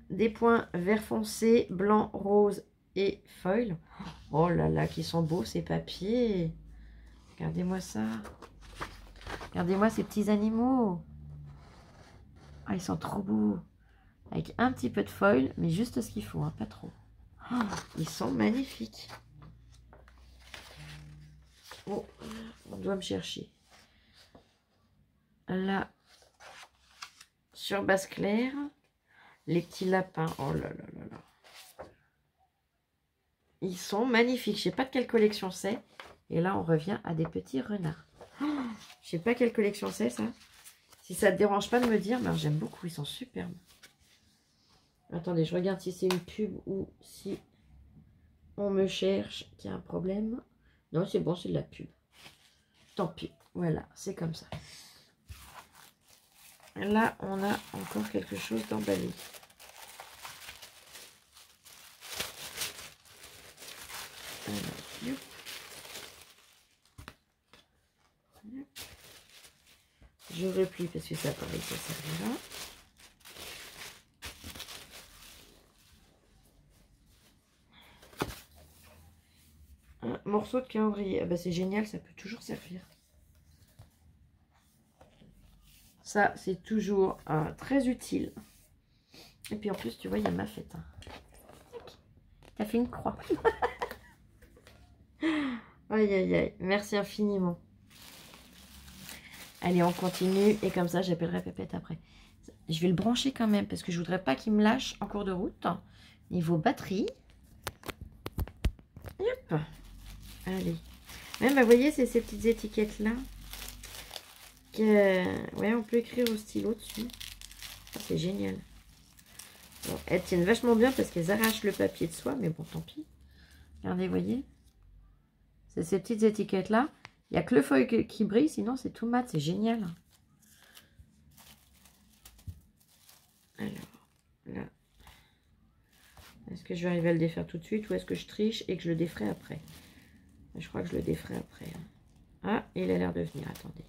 des points vert foncé, blanc, rose et foil. Oh là là, qui sont beaux ces papiers. Regardez-moi ça. Regardez-moi ces petits animaux. Ah, ils sont trop beaux. Avec un petit peu de foil, mais juste ce qu'il faut, hein, pas trop. Oh, ils sont magnifiques. Oh, on doit me chercher. Là, sur base claire, les petits lapins. Oh là là là là. Ils sont magnifiques. Je sais pas de quelle collection c'est. Et là, on revient à des petits renards. Oh, je sais pas quelle collection c'est, ça. Si ça te dérange pas de me dire, ben, j'aime beaucoup. Ils sont superbes. Attendez, je regarde si c'est une pub ou si on me cherche qu'il y a un problème. Non, c'est bon, c'est de la pub. Tant pis. Voilà, c'est comme ça. Là, on a encore quelque chose d'emballé. Alors, je replie parce que ça pareil, ça servira. Un morceau de calendrier. Ah bah, c'est génial, ça peut toujours servir. Ça, c'est toujours très utile. Et puis en plus, tu vois, il y a ma fête. Hein. T'as fait une croix. Aïe, aïe, aïe. Merci infiniment. Allez, on continue. Et comme ça, j'appellerai Pépette après. Je vais le brancher quand même parce que je voudrais pas qu'il me lâche en cours de route. Niveau batterie. Hop. Allez. Même, vous voyez, c'est ces petites étiquettes-là. Que, ouais, on peut écrire au stylo dessus. Ah, c'est génial. Bon, elles tiennent vachement bien parce qu'elles arrachent le papier de soie, mais bon, tant pis. Regardez, vous voyez. C'est ces petites étiquettes-là. Il n'y a que le feuille qui brille, sinon c'est tout mat, c'est génial. Alors, là. Est-ce que je vais arriver à le défaire tout de suite ou est-ce que je triche et que je le déferai après? Je crois que je le déferai après. Ah, il a l'air de venir, attendez.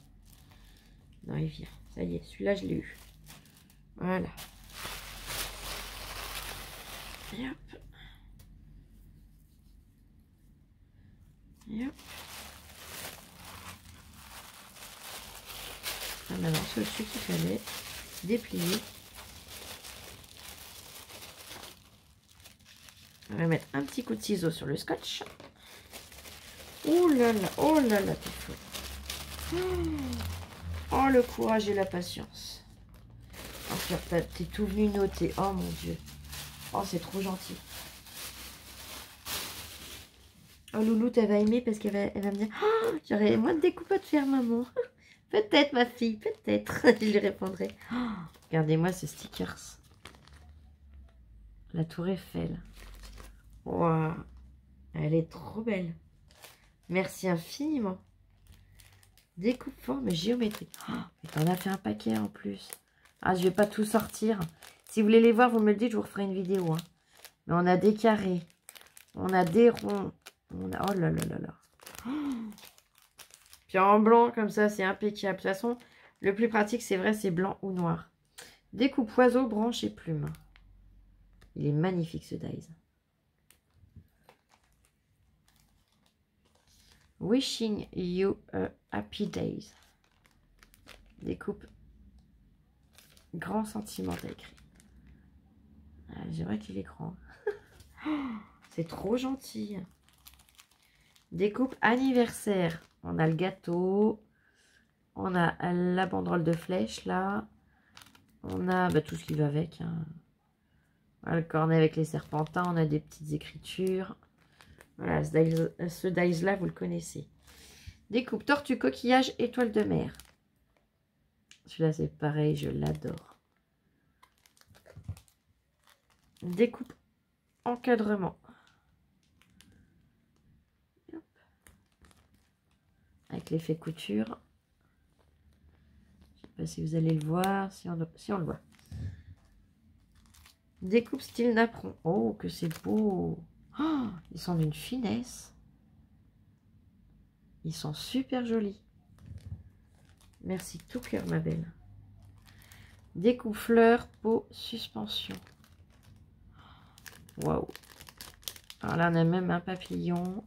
Non, il vient. Ça y est, celui-là, je l'ai eu. Voilà. Et hop. Et hop. Ah, maintenant, c'est au-dessus qu'il fallait déplier. On va mettre un petit coup de ciseau sur le scotch. Oh là là, t'es fou. Oh, le courage et la patience. Oh, t'es tout venu noter. Oh mon Dieu. Oh, c'est trop gentil. Oh, Loulou, elle va aimer parce qu'elle va me dire oh, j'aurais moins de découpe à te faire, maman. Peut-être, ma fille, peut-être. Je lui répondrai. Oh, regardez-moi ce stickers. La Tour Eiffel. Waouh. Elle est trop belle. Merci infiniment. Découpe forme géométrique. Oh, mais t'en as fait un paquet en plus. Ah, je vais pas tout sortir. Si vous voulez les voir, vous me le dites, je vous referai une vidéo. Hein. Mais on a des carrés. On a des ronds. On a... Oh là là là là. Oh. Puis en blanc, comme ça, c'est impeccable. De toute façon, le plus pratique, c'est vrai, c'est blanc ou noir. Découpe oiseau, branche et plume. Il est magnifique, ce dies. Wishing you a happy days. Découpe grand sentiment, t'as écrit. Ah, c'est vrai qu'il est grand. C'est trop gentil. Découpe anniversaire. On a le gâteau. On a la banderole de flèche là. On a bah, tout ce qui va avec. Hein. Voilà, le cornet avec les serpentins. On a des petites écritures. Voilà, ce dice là, vous le connaissez. Découpe tortue, coquillage, étoile de mer. Celui-là, c'est pareil, je l'adore. Découpe encadrement. Hop. Avec l'effet couture. Je ne sais pas si vous allez le voir, si on le voit. Découpe style napperon. Oh, que c'est beau. Oh, ils sont d'une finesse. Ils sont super jolis. Merci tout cœur, ma belle. Découpe fleurs, peau, suspension. Waouh. Alors là, on a même un papillon.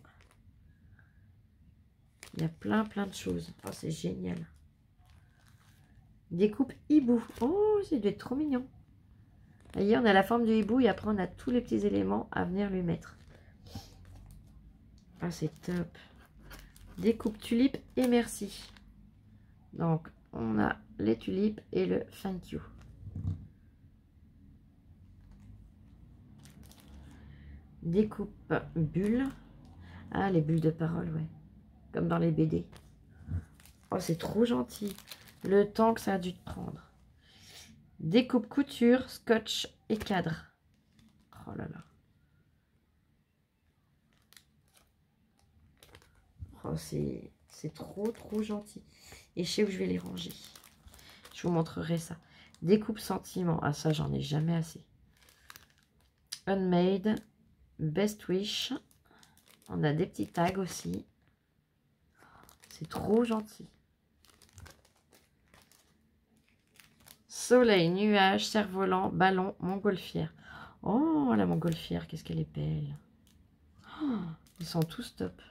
Il y a plein de choses. Oh, c'est génial. Découpe hibou. Oh, ça doit être trop mignon. Vous voyez, on a la forme du hibou et après, on a tous les petits éléments à venir lui mettre. Ah, c'est top. Découpe tulipe et merci. Donc, on a les tulipes et le thank you. Découpe bulles. Ah, les bulles de parole, ouais. Comme dans les BD. Oh, c'est trop gentil. Le temps que ça a dû te prendre. Découpe couture, scotch et cadre. Oh là là. Oh, c'est trop gentil. Et je sais où je vais les ranger. Je vous montrerai ça. Découpe sentiment. Ah, ça, j'en ai jamais assez. Unmade. Best wish. On a des petits tags aussi. C'est trop gentil. Soleil, nuage, cerf-volant, ballon, montgolfière. Oh, la montgolfière, qu'est-ce qu'elle est belle. Oh, ils sont tous top.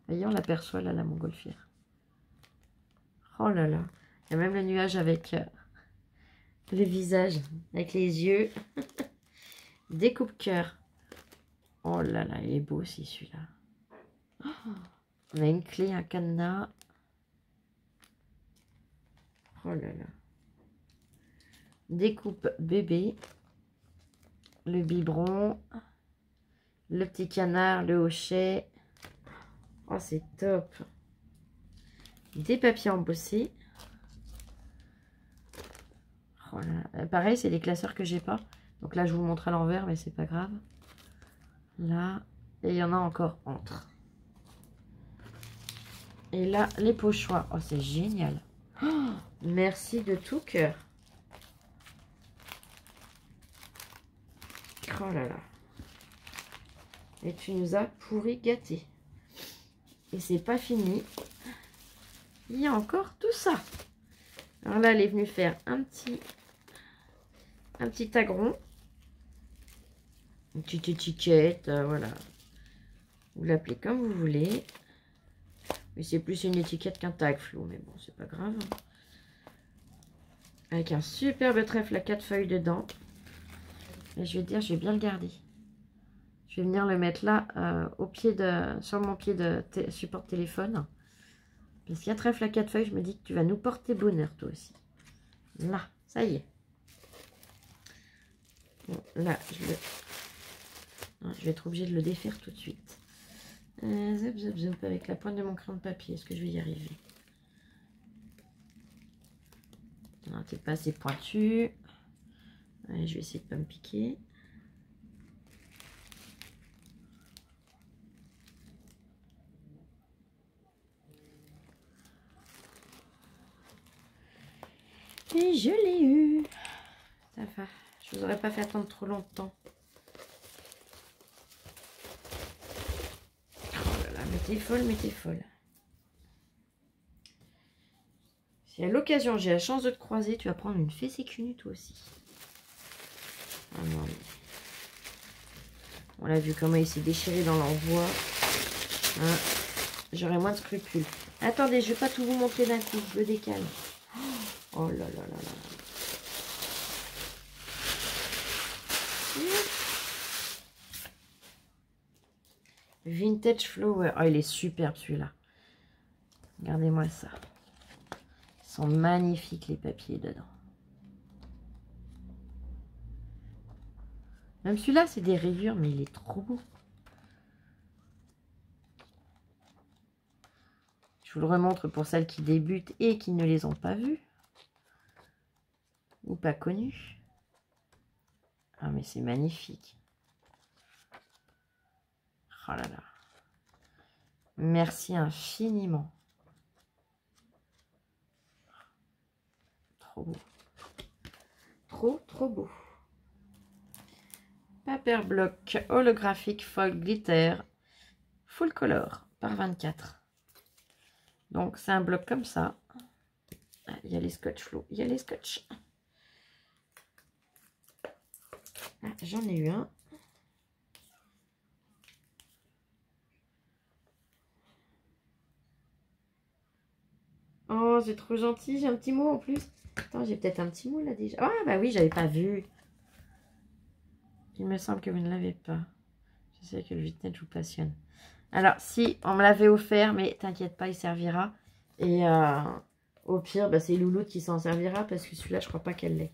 Voyez, on l'aperçoit là, la montgolfière. Oh là là. Il y a même le nuage avec le visage, avec les yeux. Découpe cœur. Oh là là, il est beau aussi celui-là. Oh, on a une clé, un cadenas. Oh là là. Découpe bébé. Le biberon. Le petit canard, le hochet. Oh, c'est top. Des papiers embossés. Oh là. Pareil, c'est des classeurs que j'ai pas. Donc là, je vous montre à l'envers, mais c'est pas grave. Là. Et il y en a encore entre. Et là, les pochoirs. Oh, c'est génial. Oh, merci de tout cœur. Oh là là. Et tu nous as pourri gâté. Et c'est pas fini. Il y a encore tout ça. Alors là, elle est venue faire un petit agron. Une petite étiquette, voilà. Vous l'appelez comme vous voulez. Mais c'est plus une étiquette qu'un tag, Flo. Mais bon, c'est pas grave. Avec un superbe trèfle à 4 feuilles dedans. Et je vais dire, je vais bien le garder. Je vais venir le mettre là, au pied sur mon pied de support téléphone. Parce qu'il y a trèfle à 4 feuilles, je me dis que tu vas nous porter bonheur, toi aussi. Là, ça y est. Bon, là, je vais être obligée de le défaire tout de suite. Zop, zop, zop, avec la pointe de mon crayon de papier. Est-ce que je vais y arriver? Non, t'es pas assez pointu. Allez, je vais essayer de pas me piquer. Et je l'ai eu. Ça va. Je vous aurais pas fait attendre trop longtemps. Oh là là, mais t'es folle, mais t'es folle. Si à l'occasion j'ai la chance de te croiser, tu vas prendre une fessée cul toi aussi. Ah non, mais... On l'a vu comment il s'est déchiré dans l'envoi. Hein, j'aurais moins de scrupules. Attendez, je vais pas tout vous montrer d'un coup. Je le décale. Oh là là là là. Vintage Flower. Oh, il est superbe celui-là. Regardez-moi ça. Ils sont magnifiques les papiers dedans. Même celui-là, c'est des rayures, mais il est trop beau. Je vous le remontre pour celles qui débutent et qui ne les ont pas vus. Ou pas connus. Ah, mais c'est magnifique. Oh là là. Merci infiniment. Trop beau. Trop, trop beau. Paper bloc holographique foil glitter full color par 24. Donc c'est un bloc comme ça. Ah, il y a les scotch Flo, il y a les scotch. Ah, j'en ai eu un. Oh, c'est trop gentil, j'ai un petit mot en plus. Attends, j'ai peut-être un petit mot là déjà. Ah bah oui, j'avais pas vu. Il me semble que vous ne l'avez pas. Je sais que le vintage vous passionne. Alors, si, on me l'avait offert, mais t'inquiète pas, il servira. Et au pire, bah, c'est Louloute qui s'en servira, parce que celui-là, je crois pas qu'elle l'ait.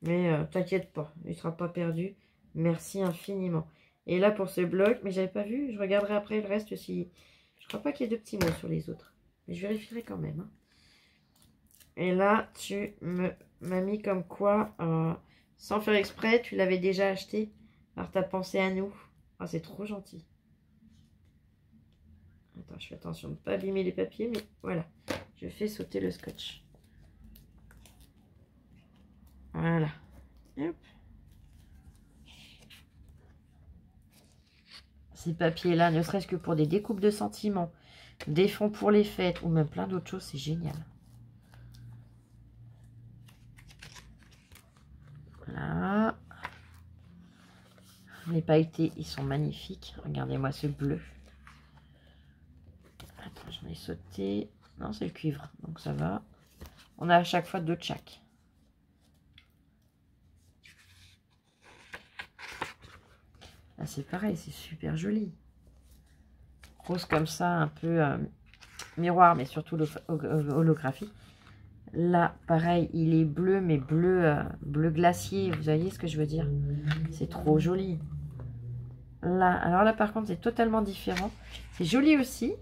Mais t'inquiète pas, il ne sera pas perdu. Merci infiniment. Et là, pour ce bloc, mais j'avais pas vu, je regarderai après le reste si... Je crois pas qu'il y ait de petits mots sur les autres. Mais je vérifierai quand même. Hein. Et là, tu m'as mis comme quoi... sans faire exprès, tu l'avais déjà acheté. Alors, tu as pensé à nous. Oh, c'est trop gentil. Attends, je fais attention de ne pas abîmer les papiers, mais voilà. Je fais sauter le scotch. Voilà. Hop. Ces papiers-là, ne serait-ce que pour des découpes de sentiments, des fonds pour les fêtes, ou même plein d'autres choses, c'est génial. Voilà. Les pailletés, ils sont magnifiques. Regardez-moi ce bleu. Attends, j'en ai sauté. Non, c'est le cuivre, donc ça va. On a à chaque fois deux de chaque. Là, c'est pareil, c'est super joli. Rose comme ça, un peu miroir, mais surtout holographique. Là, pareil, il est bleu, mais bleu, bleu glacier. Vous voyez ce que je veux dire? C'est trop joli. Là, alors là, par contre, c'est totalement différent. C'est joli aussi.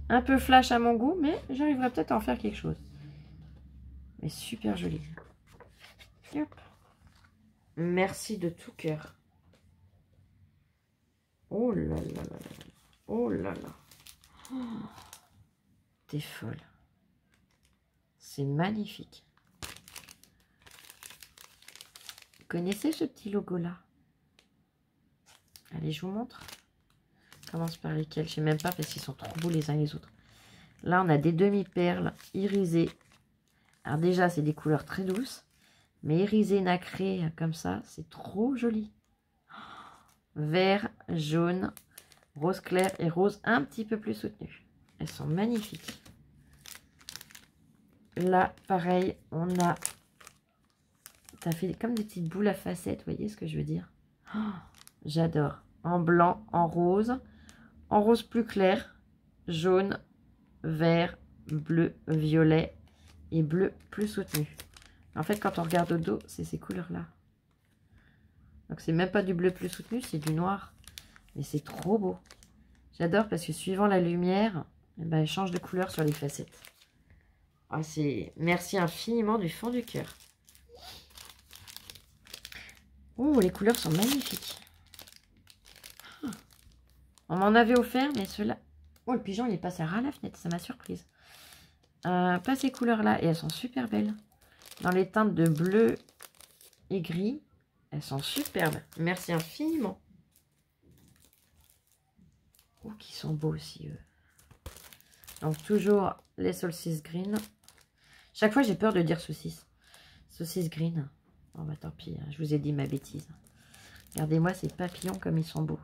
Un peu flash à mon goût, mais j'arriverai peut-être à en faire quelque chose. Mais super joli. Hop. Merci de tout cœur. Oh là là là là. Oh là là. Oh, t'es folle. C'est magnifique. Vous connaissez ce petit logo-là? Allez, je vous montre. Commence par lesquels? Je sais même pas parce qu'ils sont trop beaux les uns les autres. Là, on a des demi-perles irisées. Alors déjà, c'est des couleurs très douces. Mais irisées, nacrées, comme ça, c'est trop joli. Vert, jaune, rose clair et rose un petit peu plus soutenu. Elles sont magnifiques. Là, pareil, on a... Ça fait comme des petites boules à facettes, vous voyez ce que je veux dire? Oh, j'adore. En blanc, en rose plus clair, jaune, vert, bleu, violet et bleu plus soutenu. En fait, quand on regarde au dos, c'est ces couleurs-là. Donc, c'est même pas du bleu plus soutenu, c'est du noir. Mais c'est trop beau. J'adore parce que suivant la lumière, eh ben, elle change de couleur sur les facettes. Ah, merci infiniment du fond du cœur. Oh, les couleurs sont magnifiques. On m'en avait offert, mais ceux-là... Oh, le pigeon, il est passé à la fenêtre, ça m'a surprise. Pas ces couleurs-là, et elles sont super belles. Dans les teintes de bleu et gris, elles sont superbes. Merci infiniment. Oh, qui sont beaux aussi, eux. Donc, toujours les Solstice Green. Chaque fois, j'ai peur de dire saucisse. Saucisse green. Oh, bah tant pis, hein, je vous ai dit ma bêtise. Regardez-moi ces papillons comme ils sont beaux.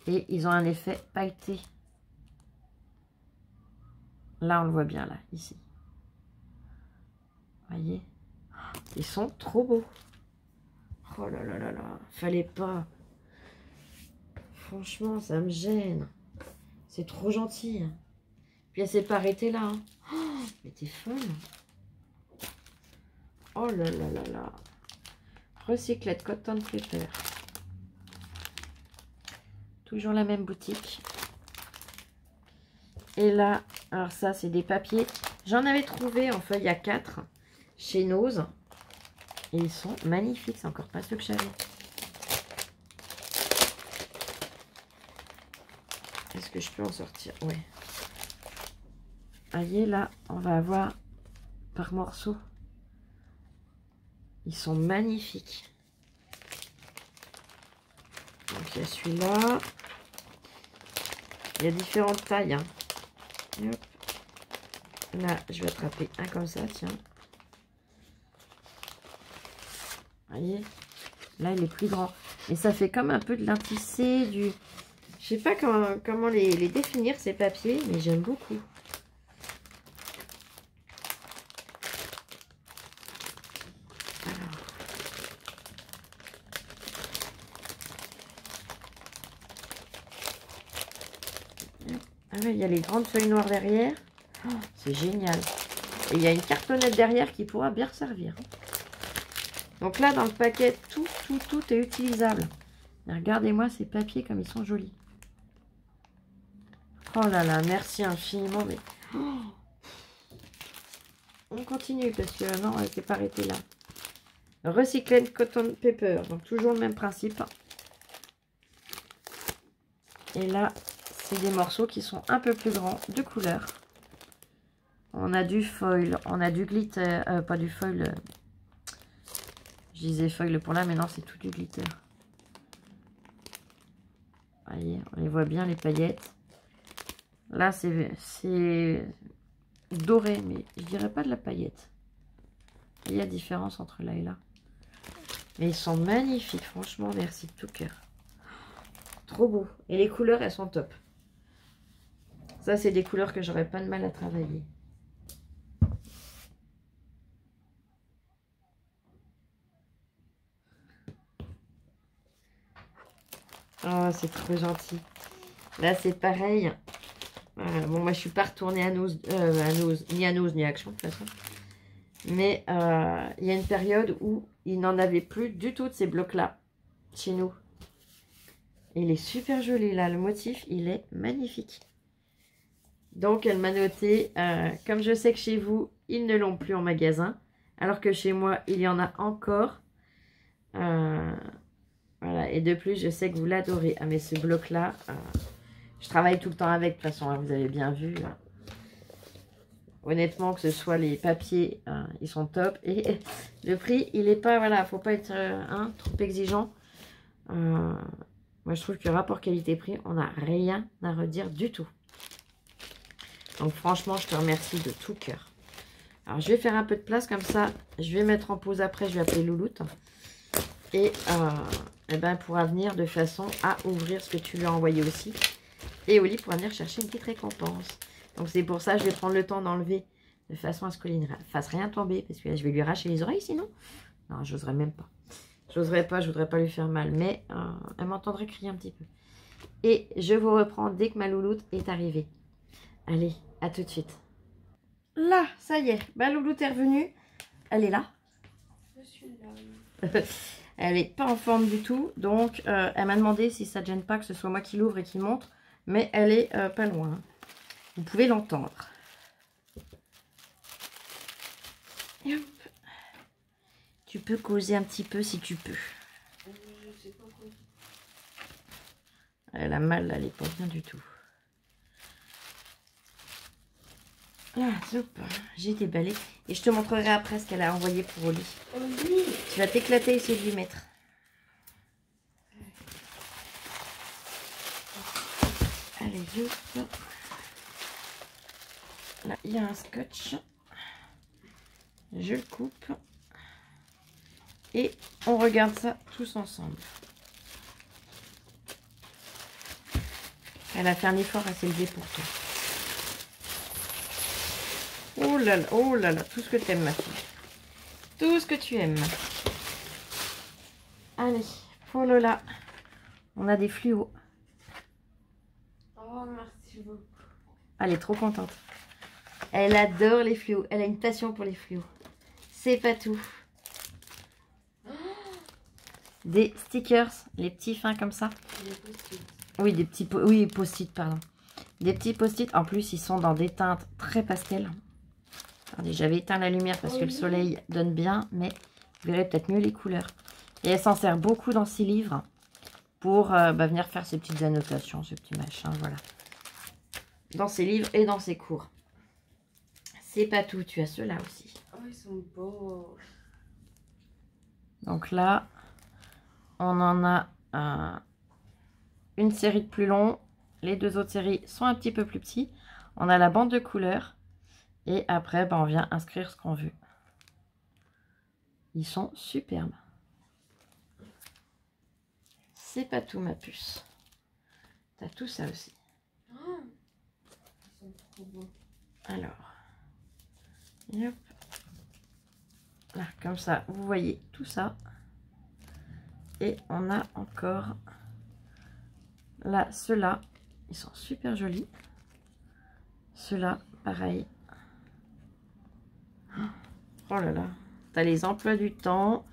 Et ils ont un effet pailleté. Là, on le voit bien, là, ici. Voyez? Ils sont trop beaux. Oh là là là là. Fallait pas. Franchement, ça me gêne. C'est trop gentil. Puis elle s'est pas arrêtée là. Hein. Oh, mais t'es folle. Oh là là là là. Recyclette Cotton Paper. Toujours la même boutique. Et là, alors ça, c'est des papiers. J'en avais trouvé en feuille A4 chez Nose. Et ils sont magnifiques. C'est encore pas ceux que j'avais. Est-ce que je peux en sortir? Ouais. Voyez, là, on va avoir par morceaux. Ils sont magnifiques. Donc, il y a celui-là. Il y a différentes tailles. Hein. Hop. Là, je vais attraper un comme ça, tiens. Voyez, là, il est plus grand. Et ça fait comme un peu de l'intissé, du... Je sais pas comment les définir, ces papiers, mais j'aime beaucoup. Ah ouais, il y a les grandes feuilles noires derrière. Oh, c'est génial. Et il y a une cartonnette derrière qui pourra bien servir. Donc là, dans le paquet, tout est utilisable. Regardez-moi ces papiers comme ils sont jolis. Oh là là, merci infiniment. Mais... Oh, on continue parce que non, elle ne s'est pas arrêtée là. Recycled Cotton Paper. Donc toujours le même principe. Et là, c'est des morceaux qui sont un peu plus grands de couleur. On a du foil, on a du glitter, pas du foil. Je disais foil pour là, mais non, c'est tout du glitter. Voyez, on les voit bien, les paillettes. Là, c'est doré, mais je dirais pas de la paillette. Il y a différence entre là et là. Mais ils sont magnifiques, franchement, merci de tout cœur. Trop beau. Et les couleurs, elles sont top. Ça, c'est des couleurs que j'aurais pas de mal à travailler. Oh, c'est trop gentil. Là, c'est pareil. Bon, moi, je suis pas retournée à Nose, ni à Nose, ni à Action, de toute façon. Mais il y a une période où il n'en avait plus du tout de ces blocs-là, chez nous. Il est super joli là, le motif, il est magnifique. Donc elle m'a noté, comme je sais que chez vous, ils ne l'ont plus en magasin, alors que chez moi, il y en a encore. Voilà, et de plus, je sais que vous l'adorez. Ah mais ce bloc-là, je travaille tout le temps avec, de toute façon, hein, vous avez bien vu. Honnêtement, que ce soit les papiers, ils sont top. Et le prix, il est pas, voilà, faut pas être trop exigeant. Moi, je trouve que rapport qualité-prix, on n'a rien à redire du tout. Donc, franchement, je te remercie de tout cœur. Alors, je vais faire un peu de place comme ça. Je vais mettre en pause après. Je vais appeler Louloute. Et ben, elle pourra venir de façon à ouvrir ce que tu lui as envoyé aussi. Et Oli pourra venir chercher une petite récompense. Donc, c'est pour ça que je vais prendre le temps d'enlever de façon à ce qu'Oli ne fasse rien tomber. Parce que là, je vais lui arracher les oreilles sinon. Non, j'oserais même pas. J'oserais pas, je voudrais pas lui faire mal. Mais elle m'entendrait crier un petit peu. Et je vous reprends dès que ma louloute est arrivée. Allez, à tout de suite. Là, ça y est, ma louloute est revenue. Elle est là. Je suis là. Elle n'est pas en forme du tout. Donc, elle m'a demandé si ça ne gêne pas que ce soit moi qui l'ouvre et qui montre. Mais elle est pas loin. Vous pouvez l'entendre. Tu peux causer un petit peu si tu peux. Je sais pas quoi. Elle a mal, elle n'est pas bien du tout. Là, hop, j'ai déballé. Et je te montrerai après ce qu'elle a envoyé pour Oli. Oh oui. Tu vas t'éclater et essayer de lui mettre. Allez, hop. Là, il y a un scotch. Je le coupe. Et on regarde ça tous ensemble. Elle a fait un effort à s'élever pour toi. Oh là là, tout ce que tu aimes, ma fille. Tout ce que tu aimes. Allez, pour Lola, on a des fluos. Oh, merci beaucoup. Elle est trop contente. Elle adore les fluos. Elle a une passion pour les fluos. C'est pas tout. Des stickers, les petits fins comme ça. Oui, des petits post-it, pardon. Des petits post-it. En plus, ils sont dans des teintes très pastel. Attendez, j'avais éteint la lumière parce que le soleil donne bien, mais vous verrez peut-être mieux les couleurs. Et elle s'en sert beaucoup dans ses livres pour venir faire ses petites annotations, ce petit machin, voilà. Dans ses livres et dans ses cours. C'est pas tout, tu as ceux-là aussi. Oh, ils sont beaux. Donc là, on en a une série de plus longs. Les deux autres séries sont un petit peu plus petits. On a la bande de couleurs. Et après, on vient inscrire ce qu'on veut. Ils sont superbes. C'est pas tout, ma puce. T'as tout ça aussi. Oh, ils sont trop beaux. Alors. Hop. Là, comme ça, vous voyez tout ça. Et on a encore là, ceux-là. Ils sont super jolis. Ceux-là, pareil. Oh là là. T'as les emplois du temps.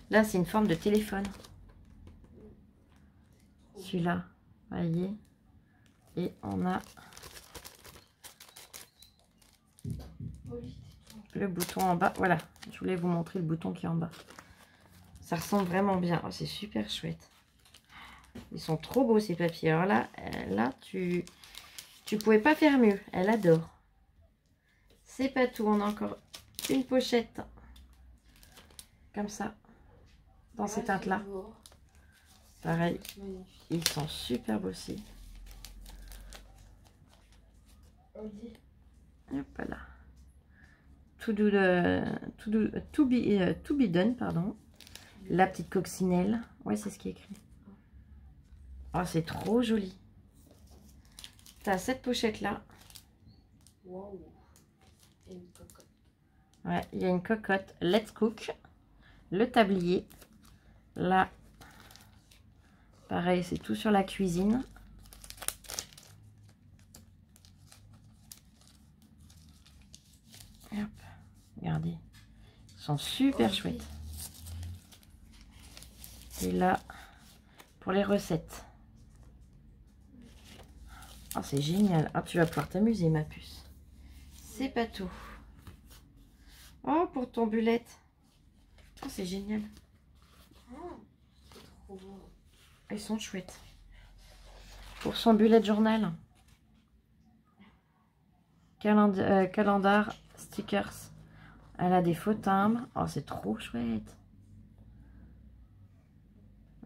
Là, c'est une forme de téléphone. Celui-là, voyez. Et on a le bouton en bas. Voilà, je voulais vous montrer le bouton qui est en bas. Ça ressemble vraiment bien. Oh, c'est super chouette. Ils sont trop beaux ces papiers. Alors là, tu pouvais pas faire mieux. Elle adore. C'est pas tout. On a encore une pochette. Comme ça. Dans ces teintes-là. Pareil. Ils sont super beaux aussi. Hop là. To be done, pardon. La petite coccinelle. Ouais, c'est ce qui est écrit. Oh, c'est trop joli. T'as cette pochette-là. Wow. Et une cocotte. Ouais, il y a une cocotte. Let's cook. Le tablier. Là. Pareil, c'est tout sur la cuisine. Hop. Regardez. Ils sont super chouettes. Et là, pour les recettes. Oh, c'est génial. Ah, tu vas pouvoir t'amuser, ma puce. C'est pas tout. Oh, pour ton bulette. Oh, c'est génial. Oh, c'est trop beau. Ils sont chouettes. Pour son bullet journal. Calendar, stickers. Elle a des faux timbres. Oh, c'est trop chouette.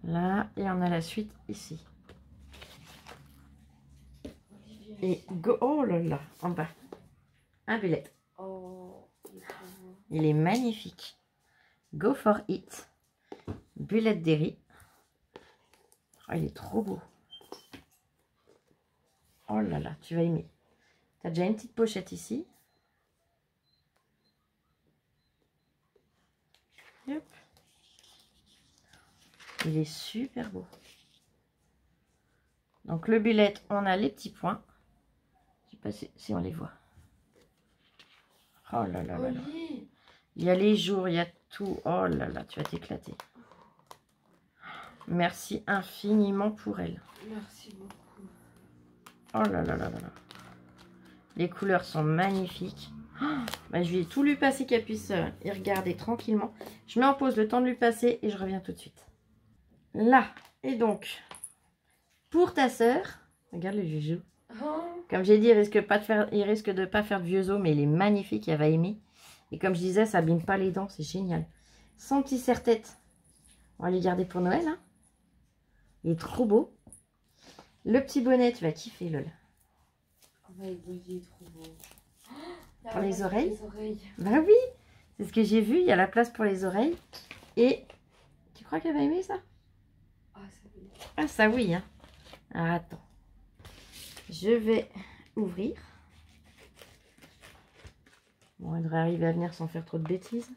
Là, et on a la suite ici. Et go, oh là là, en bas. Un bullet. Oh, il est trop beau. Il est magnifique. Go for it. Bullet Derry. Oh, il est trop beau. Oh là là, tu vas aimer. Tu as déjà une petite pochette ici. Hop. Il est super beau. Donc le bullet, on a les petits points. Je sais pas si on les voit. Oh là là là là. Oli. Il y a les jours, il y a tout. Oh là là, tu vas t'éclater. Merci infiniment pour elle. Merci beaucoup. Oh là là là là là. Les couleurs sont magnifiques. Oh, bah, je vais tout lui passer qu'elle puisse y regarder tranquillement. Je mets en pause le temps de lui passer et je reviens tout de suite. Là, et donc, pour ta sœur, regarde le joujou. Oh. Comme j'ai dit, il risque de pas faire de vieux os, mais il est magnifique, elle va aimer. Et comme je disais, ça abîme pas les dents, c'est génial. Son petit serre-tête, on va les garder pour Noël. Hein. Il est trop beau. Le petit bonnet, tu vas kiffer, Lol. Oh, bah, il est trop beau. Pour les oreilles. Les oreilles. Bah oui, c'est ce que j'ai vu, il y a la place pour les oreilles. Et tu crois qu'elle va aimer ça? Ah, ça oui. Ah, ça oui, hein. Alors, attends. Je vais ouvrir. Bon, elle devrait arriver à venir sans faire trop de bêtises.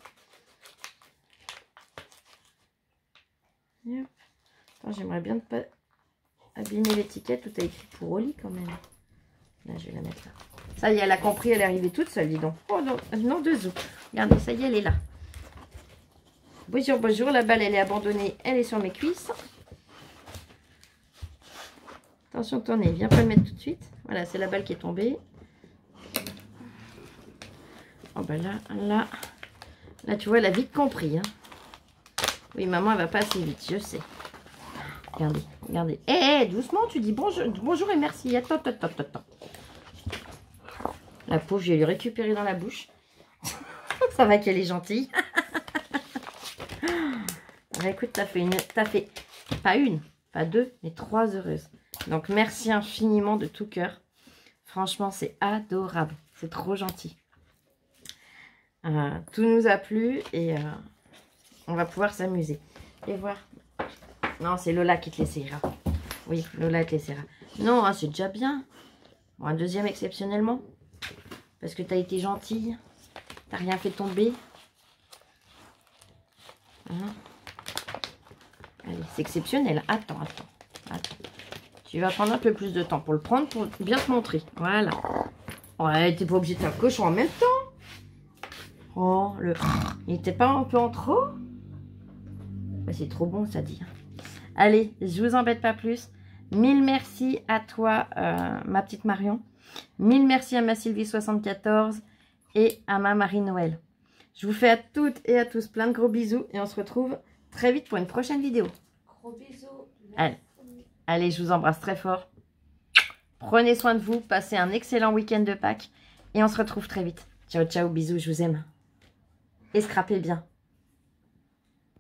Hop. Attends, j'aimerais bien ne pas abîmer l'étiquette où tu as écrit pour Oli quand même. Là, je vais la mettre là. Ça y est, elle a compris, elle est arrivée toute seule, dis donc. Oh non, non de zou. Regardez, ça y est, elle est là. Bonjour, bonjour. La balle, elle est abandonnée. Elle est sur mes cuisses. Attention ton nez, viens pas le mettre tout de suite. Voilà, c'est la balle qui est tombée. Oh ben là, tu vois, elle a vite compris. Hein. Oui, maman, elle va pas assez vite, je sais. Regardez, regardez. Hé, doucement, tu dis bonjour et merci. Attends. La pauvre, je vais lui récupérer dans la bouche. Ça va qu'elle est gentille. Bah, écoute, t'as fait pas une, pas deux, mais 3 heureuses. Donc, merci infiniment de tout cœur. Franchement, c'est adorable. C'est trop gentil. Tout nous a plu et on va pouvoir s'amuser. Et voir. Non, c'est Lola qui te laissera. Oui, Lola te laissera. Non, hein, c'est déjà bien. Bon, un deuxième exceptionnellement. Parce que tu as été gentille. T'as rien fait tomber. Hein? Allez, c'est exceptionnel. Attends. Tu vas prendre un peu plus de temps pour le prendre, pour bien te montrer. Voilà. Ouais, t'es pas obligé de faire le cochon en même temps. Oh, il n'était pas un peu en trop? Bah, c'est trop bon, ça dit. Allez, je vous embête pas plus. 1000 merci à toi, ma petite Marion. 1000 merci à ma Sylvie74 et à ma Marie-Noël. Je vous fais à toutes et à tous plein de gros bisous et on se retrouve très vite pour une prochaine vidéo. Gros bisous. Allez, je vous embrasse très fort. Prenez soin de vous, passez un excellent week-end de Pâques et on se retrouve très vite. Ciao, ciao, bisous, je vous aime. Et scrapez bien.